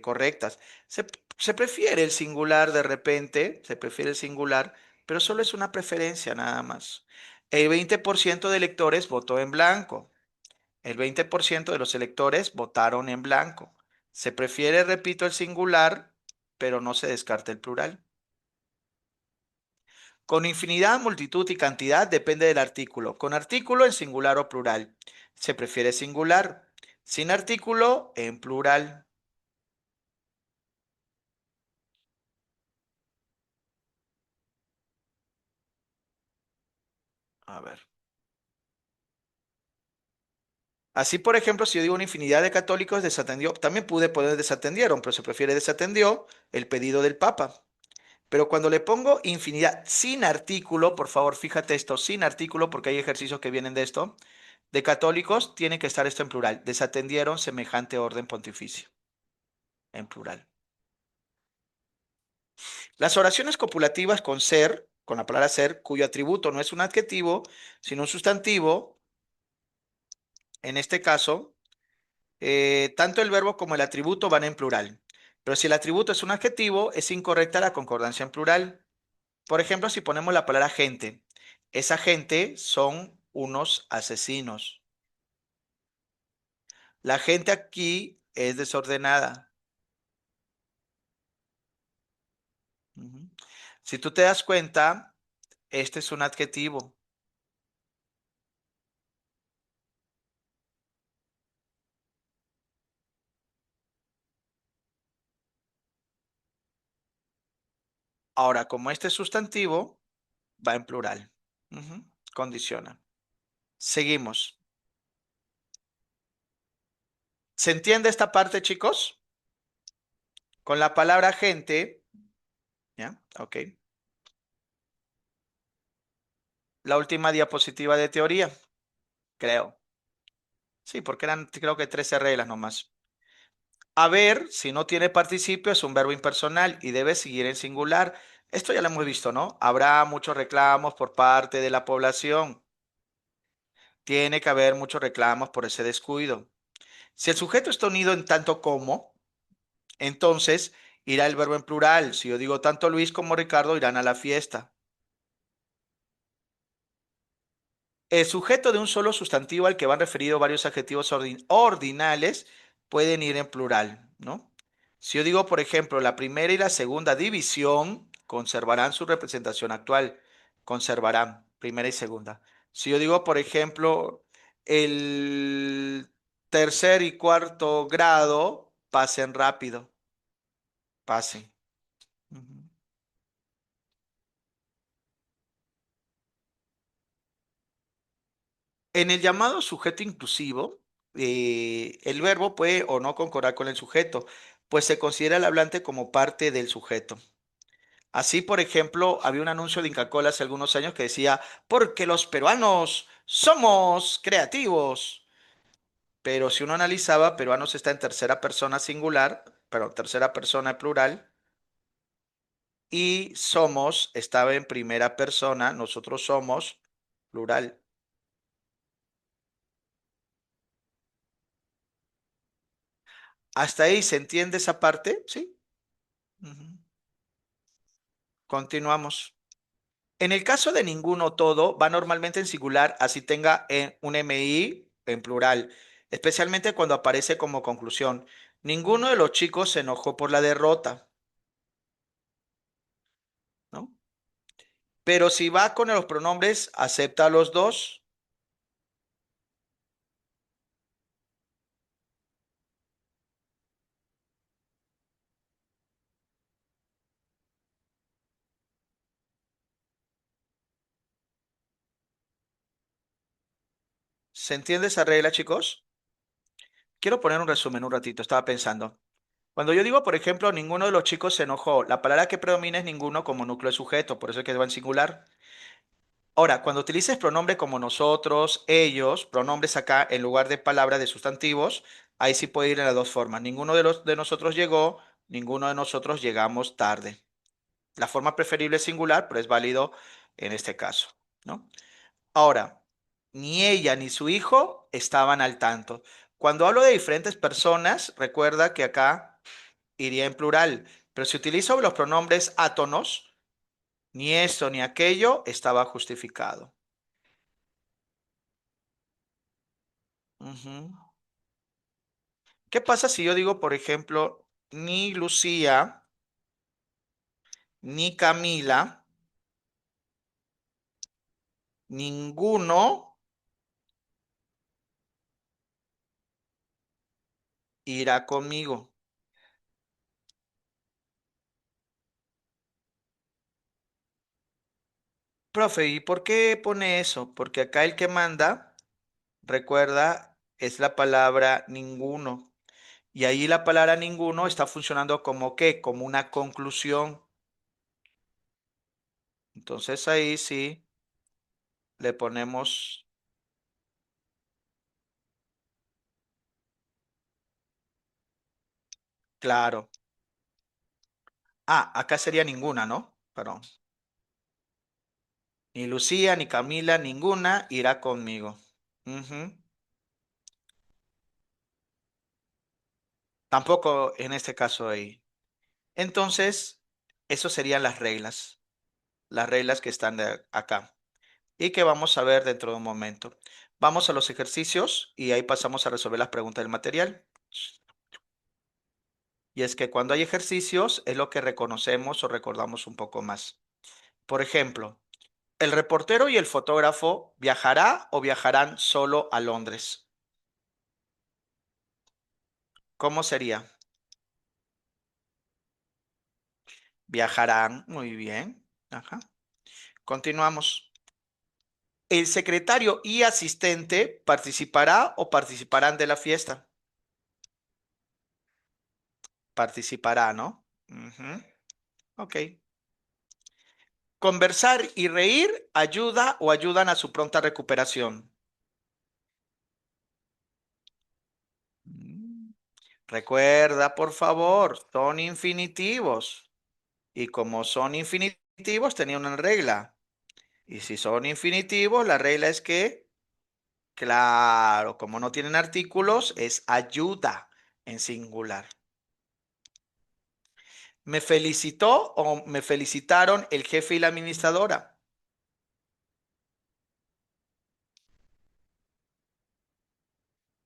correctas. Se prefiere el singular de repente, se prefiere el singular, pero solo es una preferencia nada más. El 20% de electores votó en blanco. El 20% de los electores votaron en blanco. Se prefiere, repito, el singular, pero no se descarta el plural. Con infinidad, multitud y cantidad depende del artículo. Con artículo en singular o plural. Se prefiere singular. Sin artículo en plural. A ver. Así, por ejemplo, si yo digo una infinidad de católicos desatendió, también pude poner desatendieron, pero se prefiere desatendió el pedido del Papa. Pero cuando le pongo infinidad sin artículo, por favor, fíjate esto, sin artículo, porque hay ejercicios que vienen de esto, de católicos, tiene que estar esto en plural. Desatendieron semejante orden pontificio, en plural. Las oraciones copulativas con ser, con la palabra ser, cuyo atributo no es un adjetivo, sino un sustantivo, en este caso, tanto el verbo como el atributo van en plural. Pero si el atributo es un adjetivo, es incorrecta la concordancia en plural. Por ejemplo, si ponemos la palabra gente, esa gente son unos asesinos. La gente aquí es desordenada. Ujú. Si tú te das cuenta, este es un adjetivo. Ahora, como este es sustantivo, va en plural. Ujú, condiciona. Seguimos. ¿Se entiende esta parte, chicos? Con la palabra gente, ¿ya? Ok. La última diapositiva de teoría, creo. Sí, porque eran creo que 13 reglas nomás. Haber, si no tiene participio, es un verbo impersonal y debe seguir en singular. Esto ya lo hemos visto, ¿no? Habrá muchos reclamos por parte de la población. Tiene que haber muchos reclamos por ese descuido. Si el sujeto está unido en tanto como, entonces irá el verbo en plural. Si yo digo tanto Luis como Ricardo irán a la fiesta. El sujeto de un solo sustantivo al que van referidos varios adjetivos ordinales pueden ir en plural, ¿no? Si yo digo, por ejemplo, la primera y la segunda división conservarán su representación actual, conservarán primera y segunda. Si yo digo, por ejemplo, el tercer y cuarto grado pasen rápido, pasen. Ujú. En el llamado sujeto inclusivo, el verbo puede o no concordar con el sujeto, pues se considera al hablante como parte del sujeto. Así, por ejemplo, había un anuncio de Inca-Cola hace algunos años que decía, porque los peruanos somos creativos. Pero si uno analizaba, peruanos está en tercera persona singular, pero tercera persona plural, y somos estaba en primera persona, nosotros somos plural. ¿Hasta ahí se entiende esa parte? Sí. Ujú. Continuamos. En el caso de ninguno o todo, va normalmente en singular, así tenga un MI en plural, especialmente cuando aparece como conclusión. Ninguno de los chicos se enojó por la derrota, ¿no? Pero si va con los pronombres, acepta a los dos. ¿Se entiende esa regla, chicos? Quiero poner un resumen un ratito, estaba pensando. Cuando yo digo, por ejemplo, ninguno de los chicos se enojó, la palabra que predomina es ninguno como núcleo de sujeto, por eso es que va en singular. Ahora, cuando utilices pronombre como nosotros, ellos, pronombres acá en lugar de palabras de sustantivos, ahí sí puede ir en las dos formas. Ninguno de nosotros llegó, ninguno de nosotros llegamos tarde. La forma preferible es singular, pero es válido en este caso, ¿no? Ahora, ni ella ni su hijo estaban al tanto. Cuando hablo de diferentes personas, recuerda que acá iría en plural, pero si utilizo los pronombres átonos, ni esto ni aquello estaba justificado. Ujú. ¿Qué pasa si yo digo, por ejemplo, ni Lucía, ni Camila, ninguno irá conmigo? Profe, ¿y por qué pone eso? Porque acá el que manda, recuerda, es la palabra ninguno. Y ahí la palabra ninguno está funcionando como qué, como una conclusión. Entonces ahí sí le ponemos claro. Ah, acá sería ninguna, ¿no? Perdón. Ni Lucía, ni Camila, ninguna irá conmigo. Ujú. Tampoco en este caso ahí. Entonces, esas serían las reglas que están acá y que vamos a ver dentro de un momento. Vamos a los ejercicios y ahí pasamos a resolver las preguntas del material. Y es que cuando hay ejercicios es lo que reconocemos o recordamos un poco más. Por ejemplo, ¿el reportero y el fotógrafo viajará o viajarán solo a Londres? ¿Cómo sería? Viajarán. Muy bien. Ajá. Continuamos. ¿El secretario y asistente participará o participarán de la fiesta? Participará, ¿no? Ujú. Ok. Conversar y reír ayuda o ayudan a su pronta recuperación. Mm. Recuerda, por favor, son infinitivos. Y como son infinitivos, tenía una regla. Y si son infinitivos, la regla es que, claro, como no tienen artículos, es ayuda en singular. ¿Me felicitó o me felicitaron el jefe y la administradora?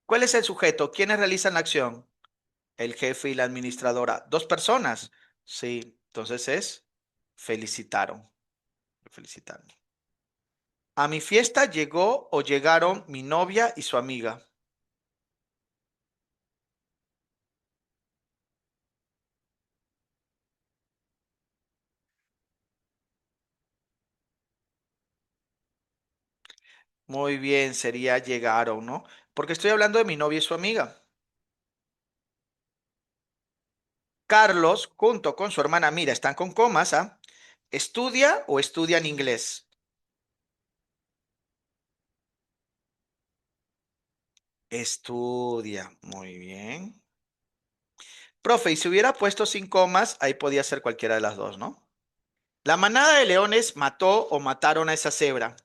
¿Cuál es el sujeto? ¿Quiénes realizan la acción? El jefe y la administradora. ¿Dos personas? Sí, entonces es felicitaron. Me felicitaron. A mi fiesta llegó o llegaron mi novia y su amiga. Muy bien, sería llegaron, ¿no? Porque estoy hablando de mi novia y su amiga. Carlos, junto con su hermana, mira, están con comas, ¿ah? ¿Estudia o estudian inglés? Estudia, muy bien. Profe, y si hubiera puesto sin comas, ahí podía ser cualquiera de las dos, ¿no? La manada de leones mató o mataron a esa cebra.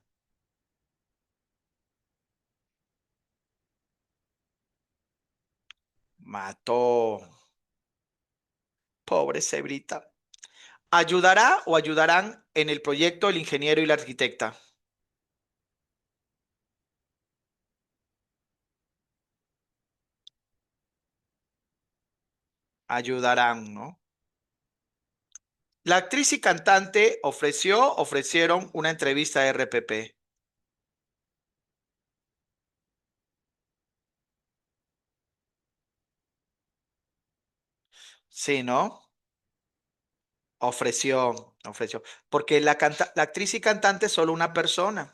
Mató. Pobre cebrita. ¿Ayudará o ayudarán en el proyecto el ingeniero y la arquitecta? Ayudarán, ¿no? La actriz y cantante ofrecieron una entrevista a RPP. Sí, ¿no? Ofreció. Porque la actriz y cantante es solo una persona.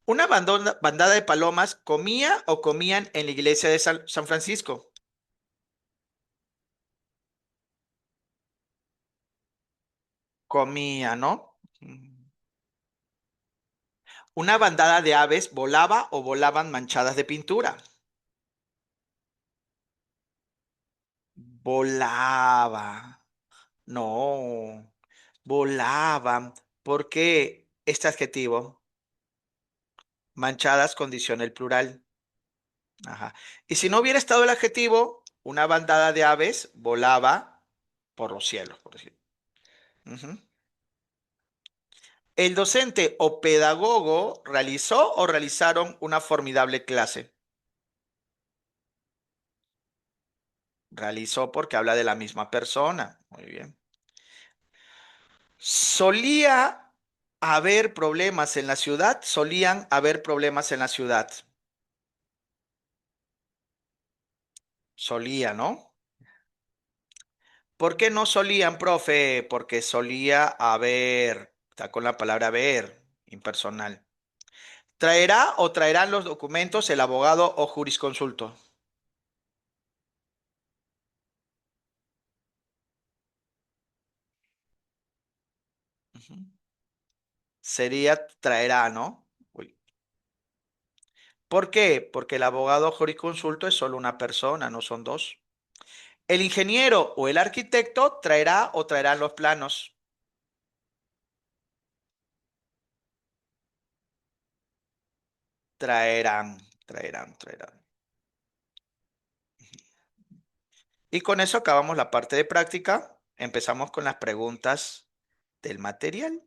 Una bandada de palomas comía o comían en la iglesia de San Francisco. Comía, ¿no? Una bandada de aves volaba o volaban manchadas de pintura. Volaba. No. Volaban. ¿Por qué este adjetivo? Manchadas condiciona el plural. Ajá. Y si no hubiera estado el adjetivo, una bandada de aves volaba por los cielos, por decir. Ujú. El docente o pedagogo realizó o realizaron una formidable clase. Realizó porque habla de la misma persona. Muy bien. Solía haber problemas en la ciudad, solían haber problemas en la ciudad. Solía, ¿no? ¿Por qué no solían, profe? Porque solía haber, está con la palabra haber, impersonal. ¿Traerá o traerán los documentos el abogado o jurisconsulto? Ujú. Sería traerá, ¿no? Uy. ¿Por qué? Porque el abogado o jurisconsulto es solo una persona, no son dos. El ingeniero o el arquitecto traerá o traerán los planos. Traerán. Y con eso acabamos la parte de práctica. Empezamos con las preguntas del material.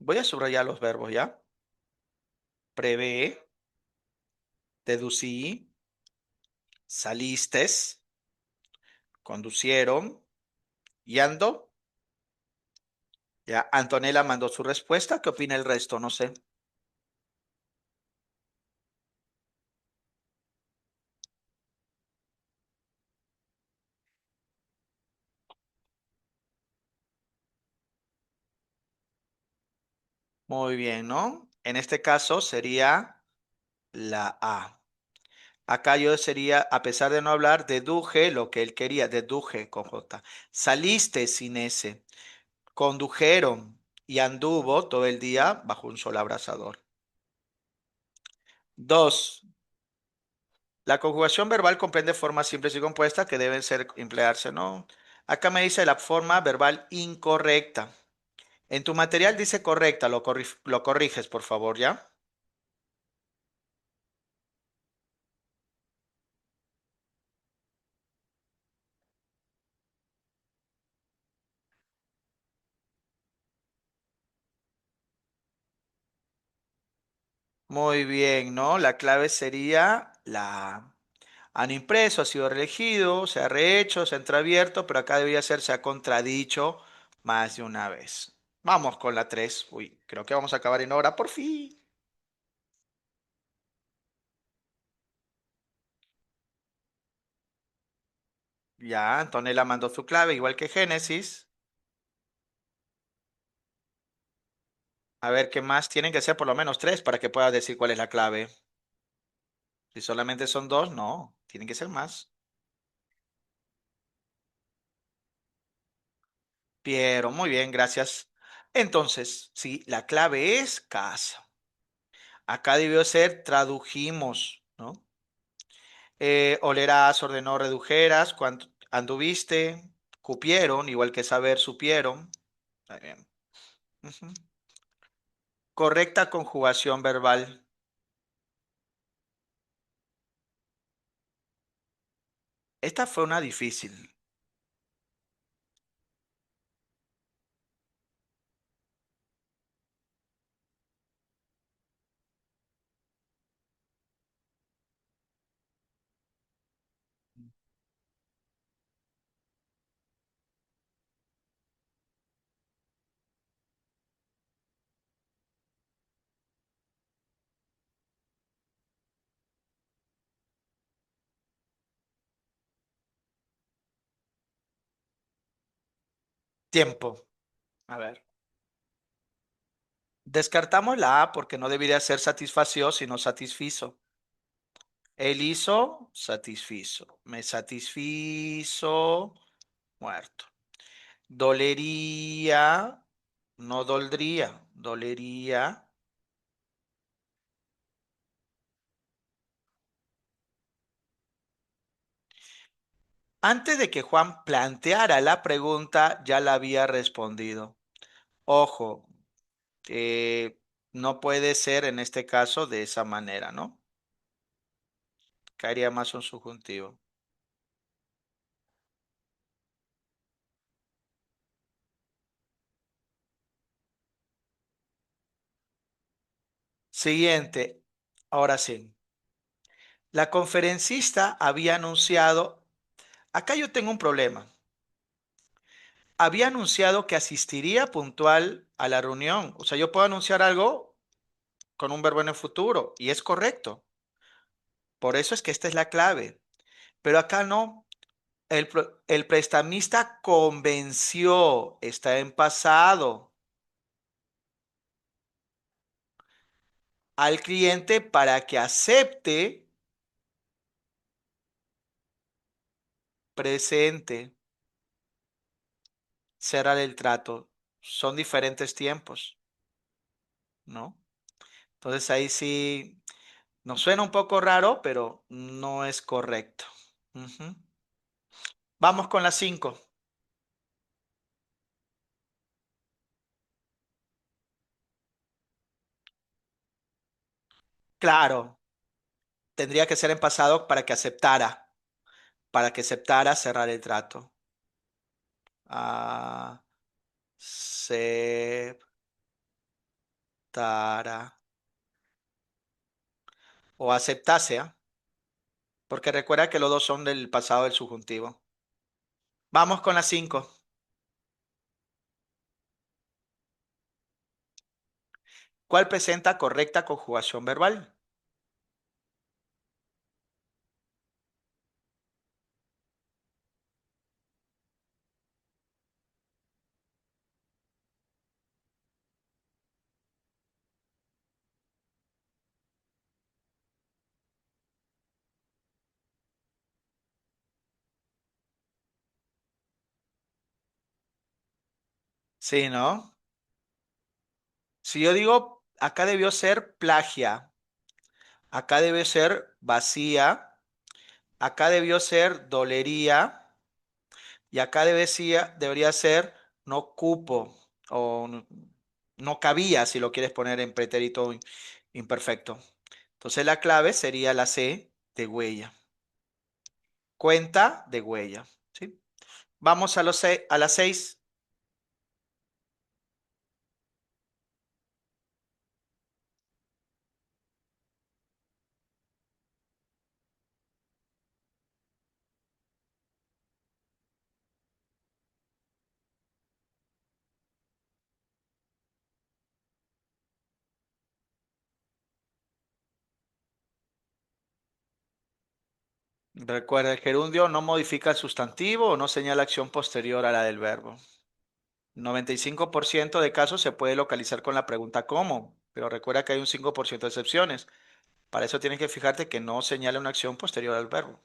Voy a subrayar los verbos ya. Prevé, deducí, salistes, conducieron y ando. Ya Antonella mandó su respuesta. ¿Qué opina el resto? No sé. Muy bien, ¿no? En este caso sería la A. Acá yo sería, a pesar de no hablar, deduje lo que él quería, deduje con J. Saliste sin S. Condujeron y anduvo todo el día bajo un sol abrasador. Dos, la conjugación verbal comprende formas simples y compuestas que deben ser emplearse, ¿no? Acá me dice la forma verbal incorrecta. En tu material dice correcta, lo corriges, por favor, ¿ya? Muy bien, ¿no? La clave sería la A. Han impreso, ha sido reelegido, se ha rehecho, se ha entreabierto, pero acá debería ser se ha contradicho más de una vez. Vamos con la 3. Uy, creo que vamos a acabar en hora, por fin. Ya, Antonella mandó su clave, igual que Génesis. A ver, ¿qué más? Tienen que ser por lo menos tres para que pueda decir cuál es la clave. Si solamente son dos, no, tienen que ser más. Piero, muy bien, gracias. Entonces, sí, la clave es casa. Acá debió ser tradujimos, ¿no? Olerás, ordenó, redujeras, cuando anduviste, cupieron, igual que saber, supieron. Está bien. Ujú. Correcta conjugación verbal. Esta fue una difícil. Tiempo. A ver. Descartamos la A porque no debería ser satisfació, sino satisfizo. Él hizo, satisfizo. Me satisfizo, muerto. Dolería, no doldría, dolería. Antes de que Juan planteara la pregunta, ya la había respondido. Ojo, no puede ser en este caso de esa manera, ¿no? Caería más un subjuntivo. Siguiente, ahora sí. La conferencista había anunciado, acá yo tengo un problema. Había anunciado que asistiría puntual a la reunión. O sea, yo puedo anunciar algo con un verbo en el futuro y es correcto. Por eso es que esta es la clave. Pero acá no. El prestamista convenció, está en pasado, al cliente para que acepte presente, cerrar el trato. Son diferentes tiempos, ¿no? Entonces ahí sí nos suena un poco raro, pero no es correcto. Ujú. Vamos con las 5. Claro, tendría que ser en pasado para que aceptara cerrar el trato. Aceptara. O aceptase, ¿ah? Porque recuerda que los dos son del pasado del subjuntivo. Vamos con las 5. ¿Cuál presenta correcta conjugación verbal? Sí, ¿no? Si yo digo, acá debió ser plagia, acá debe ser vacía, acá debió ser dolería y acá debería ser no cupo o no cabía si lo quieres poner en pretérito imperfecto. Entonces la clave sería la C de huella. Cuenta de huella. ¿Sí? Vamos a las 6. Recuerda, el gerundio no modifica el sustantivo o no señala acción posterior a la del verbo. 95% de casos se puede localizar con la pregunta ¿cómo? Pero recuerda que hay un 5% de excepciones. Para eso tienes que fijarte que no señala una acción posterior al verbo.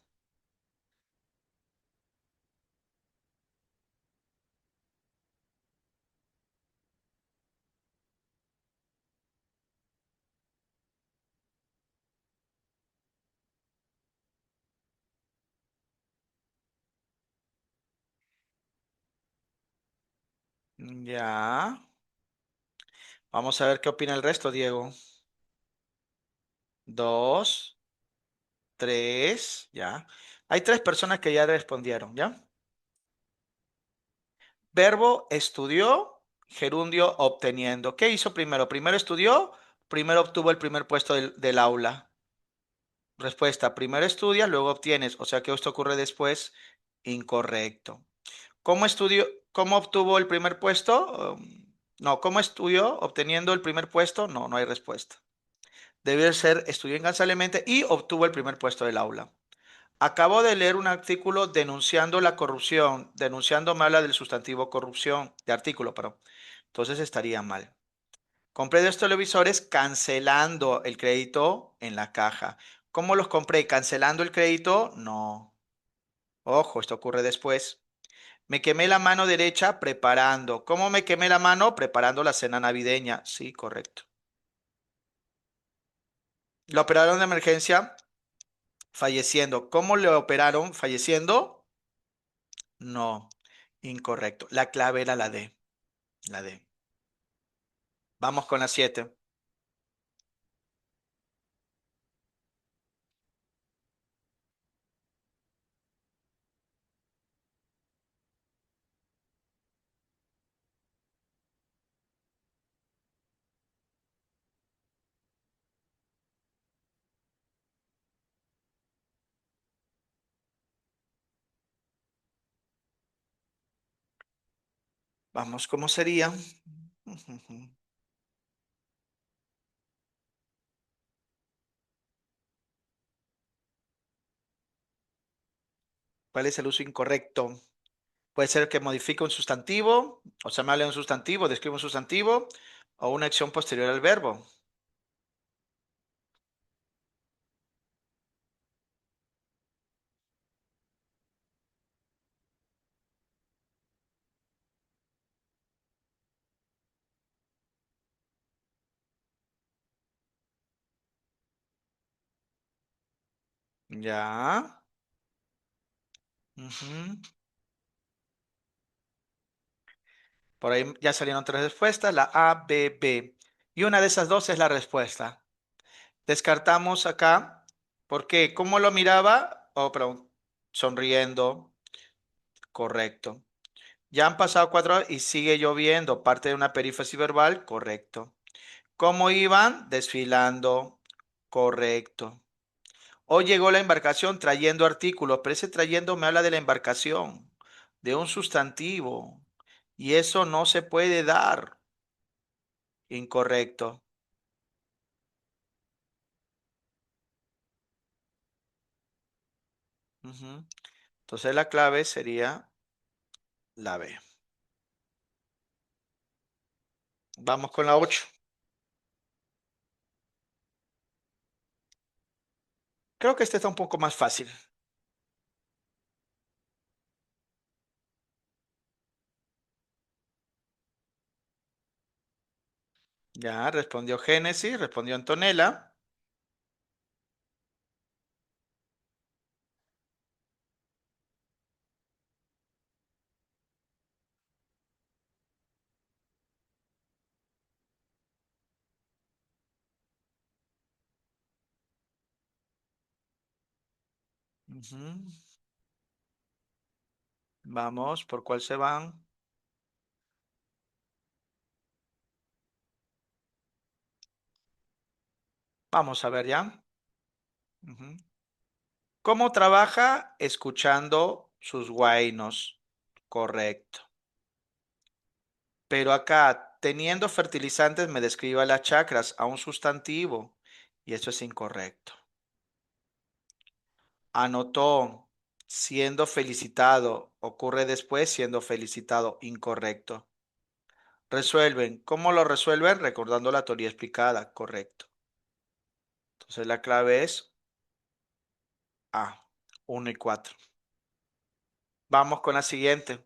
Ya. Vamos a ver qué opina el resto, Diego. Dos, tres, ya. Hay tres personas que ya respondieron, ¿ya? Verbo estudió, gerundio obteniendo. ¿Qué hizo primero? Primero estudió, primero obtuvo el primer puesto del aula. Respuesta, primero estudias, luego obtienes. O sea que esto ocurre después. Incorrecto. ¿Cómo estudió, cómo obtuvo el primer puesto? No, ¿cómo estudió obteniendo el primer puesto? No, no hay respuesta. Debe ser, estudió incansablemente y obtuvo el primer puesto del aula. Acabo de leer un artículo denunciando la corrupción. Denunciando me habla del sustantivo corrupción, de artículo, perdón. Entonces estaría mal. Compré dos televisores cancelando el crédito en la caja. ¿Cómo los compré? ¿Cancelando el crédito? No. Ojo, esto ocurre después. Me quemé la mano derecha preparando. ¿Cómo me quemé la mano? Preparando la cena navideña. Sí, correcto. Lo operaron de emergencia falleciendo. ¿Cómo le operaron falleciendo? No, incorrecto. La clave era la D. La D. Vamos con la 7. Vamos, ¿cómo sería? ¿Cuál es el uso incorrecto? Puede ser que modifique un sustantivo, o sea, me hable de un sustantivo, describe un sustantivo, o una acción posterior al verbo. Ya. Ujú. Por ahí ya salieron tres respuestas, la A, B, B. Y una de esas dos es la respuesta. Descartamos acá, porque ¿cómo lo miraba? Oh, perdón, sonriendo, correcto. Ya han pasado 4 horas y sigue lloviendo, parte de una perífrasis verbal, correcto. ¿Cómo iban? Desfilando, correcto. Hoy llegó la embarcación trayendo artículos, pero ese trayendo me habla de la embarcación, de un sustantivo, y eso no se puede dar, incorrecto. Ujú. Entonces la clave sería la B. Vamos con la 8. Creo que este está un poco más fácil. Ya, respondió Génesis, respondió Antonella. Ujú. Vamos, ¿por cuál se van? Vamos a ver ya. Ujú. ¿Cómo trabaja? Escuchando sus guainos. Correcto. Pero acá, teniendo fertilizantes, me describa las chakras a un sustantivo. Y eso es incorrecto. Anotó, siendo felicitado. Ocurre después, siendo felicitado. Incorrecto. Resuelven. ¿Cómo lo resuelven? Recordando la teoría explicada. Correcto. Entonces la clave es A, 1 y 4. Vamos con la siguiente.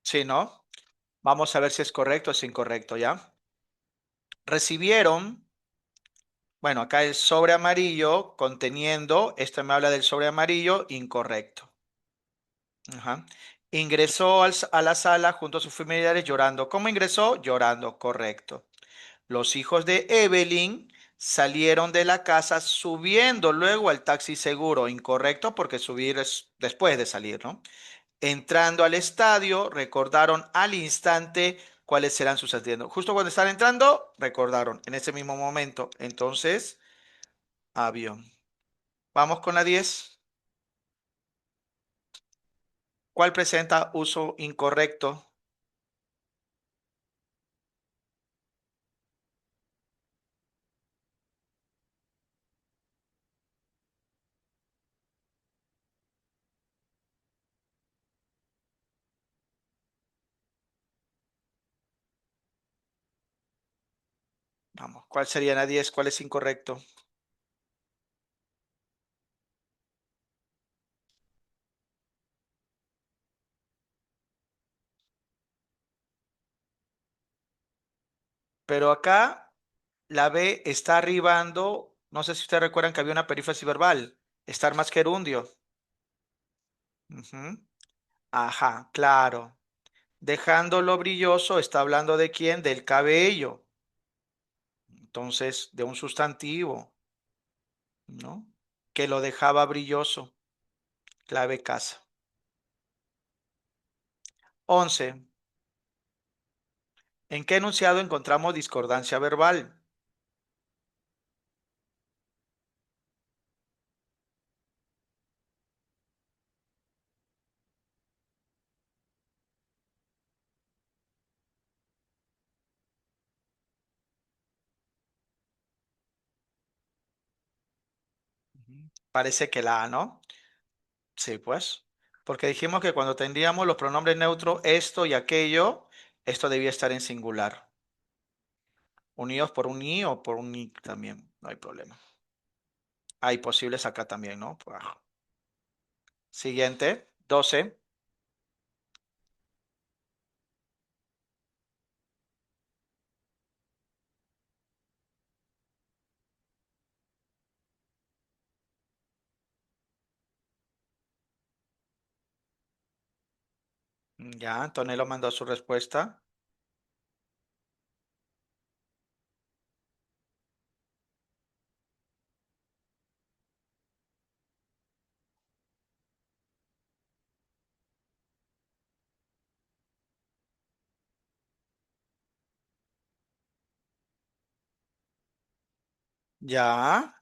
Sí, ¿no? Vamos a ver si es correcto o es incorrecto, ¿ya? Recibieron, bueno, acá el sobre amarillo conteniendo, esto me habla del sobre amarillo, incorrecto. Ajá. Ingresó a la sala junto a sus familiares llorando. ¿Cómo ingresó? Llorando, correcto. Los hijos de Evelyn salieron de la casa subiendo luego al taxi seguro, incorrecto porque subir es después de salir, ¿no? Entrando al estadio, recordaron al instante cuáles serán sus atiendos. Justo cuando están entrando, recordaron en ese mismo momento. Entonces, avión. Vamos con la 10. ¿Cuál presenta uso incorrecto? Vamos, ¿cuál sería la 10? ¿Cuál es incorrecto? Pero acá la B está arribando. No sé si ustedes recuerdan que había una perífrasis verbal. Estar más gerundio. Ujú. Ajá, claro. Dejándolo brilloso, está hablando de quién? Del cabello. Entonces, de un sustantivo, ¿no? Que lo dejaba brilloso. Clave casa. 11. ¿En qué enunciado encontramos discordancia verbal? Ujú. Parece que la A, ¿no? Sí, pues. Porque dijimos que cuando tendríamos los pronombres neutros, esto y aquello, esto debía estar en singular. Unidos por un i o por un i también, no hay problema. Hay posibles acá también, ¿no? Por abajo. Siguiente, 12. Ya, Antonello mandó su respuesta. Ya.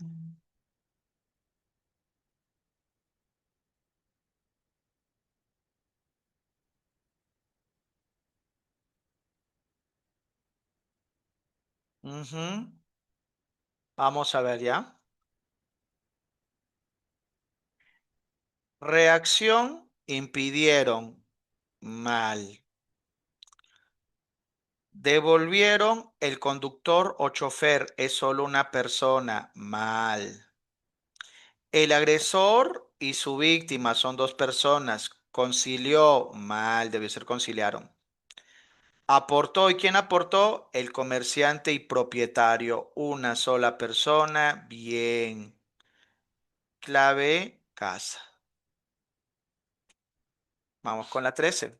Ujú. Vamos a ver ya. Reacción, impidieron. Mal. Devolvieron, el conductor o chofer es solo una persona. Mal. El agresor y su víctima son dos personas. Concilió. Mal. Debió ser conciliaron. Aportó. ¿Y quién aportó? El comerciante y propietario. Una sola persona. Bien. Clave, casa. Vamos con la 13.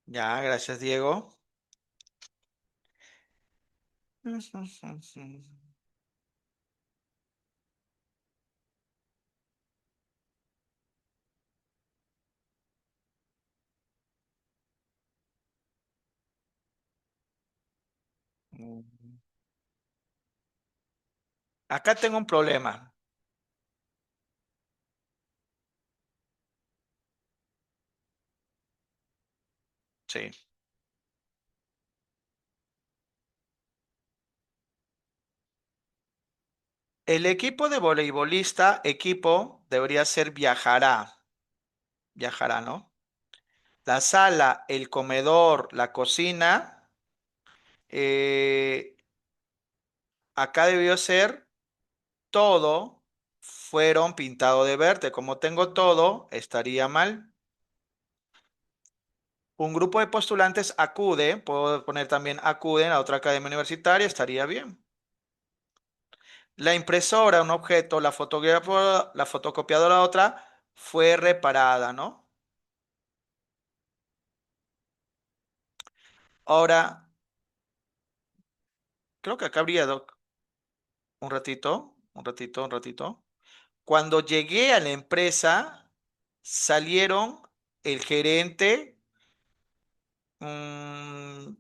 Ya, gracias, Diego. Acá tengo un problema. Sí. El equipo de voleibolista, equipo, debería ser viajará. Viajará, ¿no? La sala, el comedor, la cocina. eh, Acá debió ser todo. Fueron pintado de verde. Como tengo todo, estaría mal. Un grupo de postulantes acude, puedo poner también acuden a otra academia universitaria, estaría bien. La impresora, un objeto, la fotocopiadora, otra, fue reparada, ¿no? Ahora, creo que acá habría un ratito, un ratito, un ratito. Cuando llegué a la empresa, salieron el gerente. mm,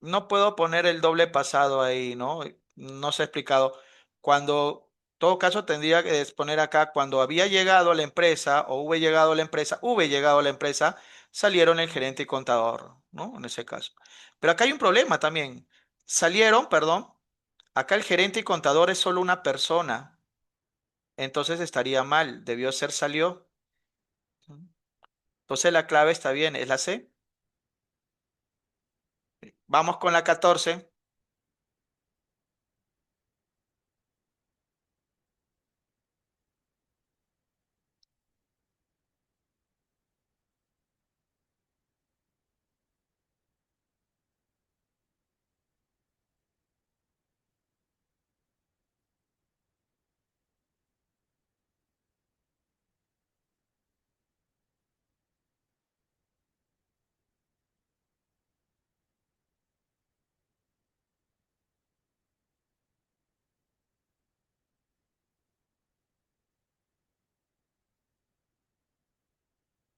no puedo poner el doble pasado ahí, ¿no? No se ha explicado. Cuando, en todo caso, tendría que poner acá, cuando había llegado a la empresa o hube llegado a la empresa, salieron el gerente y contador, ¿no? En ese caso. Pero acá hay un problema también. Salieron, perdón, acá el gerente y contador es solo una persona, entonces estaría mal, debió ser salió. Entonces la clave está bien, es la C. Vamos con la 14.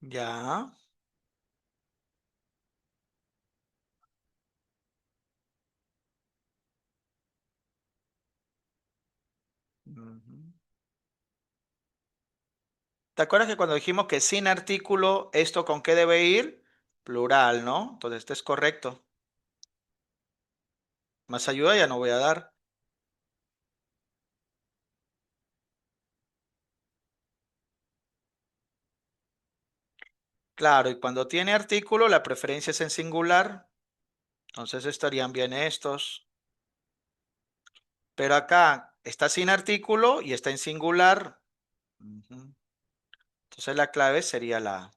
Ya. Ujú. ¿Te acuerdas que cuando dijimos que sin artículo, esto con qué debe ir? Plural, ¿no? Entonces, este es correcto. Más ayuda ya no voy a dar. Claro, y cuando tiene artículo, la preferencia es en singular. Entonces estarían bien estos. Pero acá está sin artículo y está en singular. Ujú. Entonces la clave sería la A.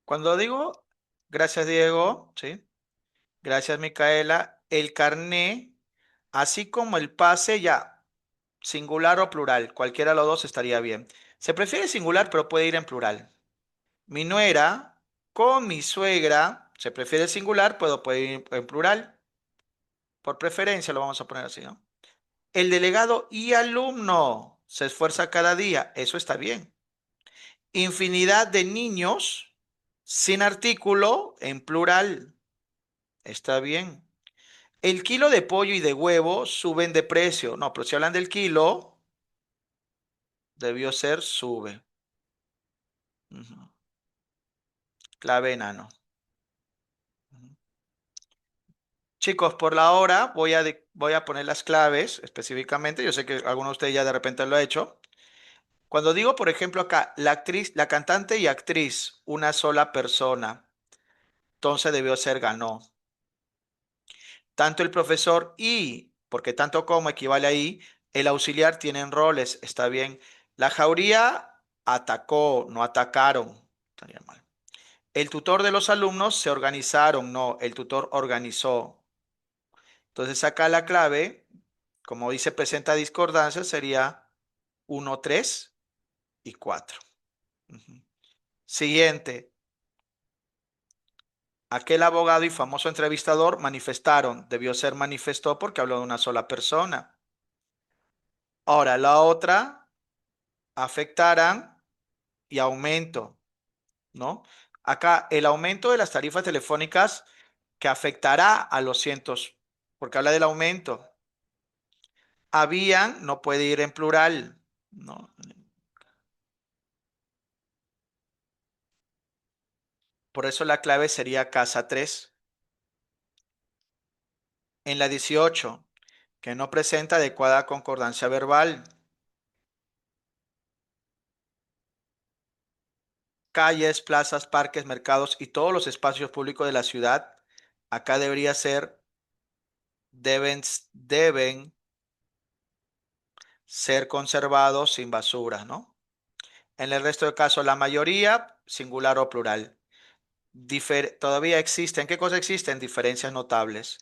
Cuando digo Gracias, Diego. Sí. Gracias, Micaela. El carné, así como el pase, ya, singular o plural, cualquiera de los dos estaría bien. Se prefiere singular, pero puede ir en plural. Mi nuera con mi suegra, se prefiere singular, pero puede ir en plural. Por preferencia lo vamos a poner así, ¿no? El delegado y alumno se esfuerza cada día, eso está bien. Infinidad de niños sin artículo en plural, está bien. El kilo de pollo y de huevo suben de precio. No, pero si hablan del kilo, debió ser sube. Ujú. Clave enano. Ujú. Chicos, por la hora voy a poner las claves específicamente. Yo sé que alguno de ustedes ya de repente lo ha hecho. Cuando digo, por ejemplo, acá, la actriz, la cantante y actriz, una sola persona, entonces debió ser ganó. Tanto el profesor y, porque tanto como equivale ahí, el auxiliar tienen roles, está bien. La jauría atacó, no atacaron, estaría mal. El tutor de los alumnos se organizaron, no, el tutor organizó. Entonces acá la clave, como dice presenta discordancia, sería uno 3 y 4. Ujú. Siguiente, aquel abogado y famoso entrevistador manifestaron, debió ser manifestó porque habló de una sola persona. Ahora, la otra, afectarán y aumento, ¿no? Acá el aumento de las tarifas telefónicas que afectará a los cientos, porque habla del aumento. Habían no puede ir en plural, ¿no? Por eso la clave sería casa 3. En la 18, que no presenta adecuada concordancia verbal. Calles, plazas, parques, mercados y todos los espacios públicos de la ciudad. Acá debería ser, deben ser conservados sin basura, ¿no? En el resto de casos, la mayoría, singular o plural. Todavía existen, ¿qué cosas existen? Diferencias notables.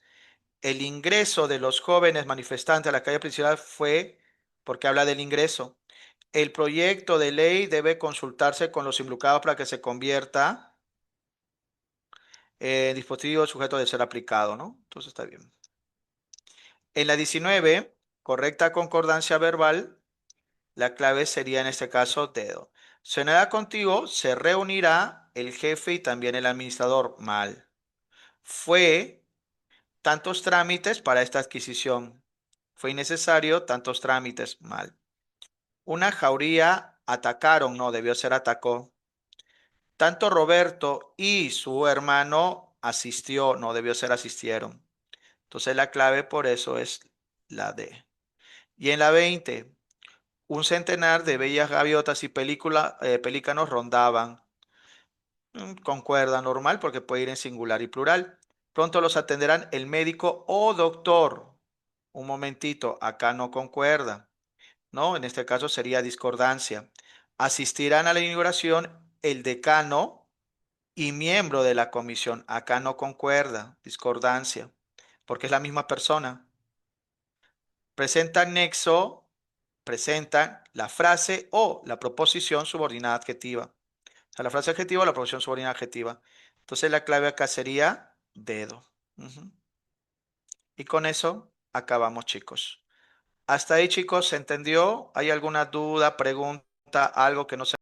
El ingreso de los jóvenes manifestantes a la calle principal fue porque habla del ingreso. El proyecto de ley debe consultarse con los involucrados para que se convierta en dispositivo sujeto de ser aplicado, ¿no? Entonces está bien. En la 19, correcta concordancia verbal, la clave sería en este caso dedo. Se unirá contigo, se reunirá el jefe y también el administrador. Mal. Fue tantos trámites para esta adquisición. Fue innecesario tantos trámites. Mal. Una jauría atacaron, no, debió ser atacó. Tanto Roberto y su hermano asistió, no, debió ser asistieron. Entonces la clave por eso es la D. Y en la 20, un centenar de bellas gaviotas y pelícanos rondaban. Concuerda normal porque puede ir en singular y plural. Pronto los atenderán el médico o doctor. Un momentito, acá no concuerda, ¿no? En este caso sería discordancia. Asistirán a la inauguración el decano y miembro de la comisión. Acá no concuerda, discordancia, porque es la misma persona. Presentan nexo, presentan la frase o la proposición subordinada adjetiva. O sea, la frase adjetiva o la proposición subordinada adjetiva. Entonces la clave acá sería dedo. Ujú. Y con eso acabamos, chicos. Hasta ahí, chicos, ¿se entendió? ¿Hay alguna duda, pregunta, algo que no se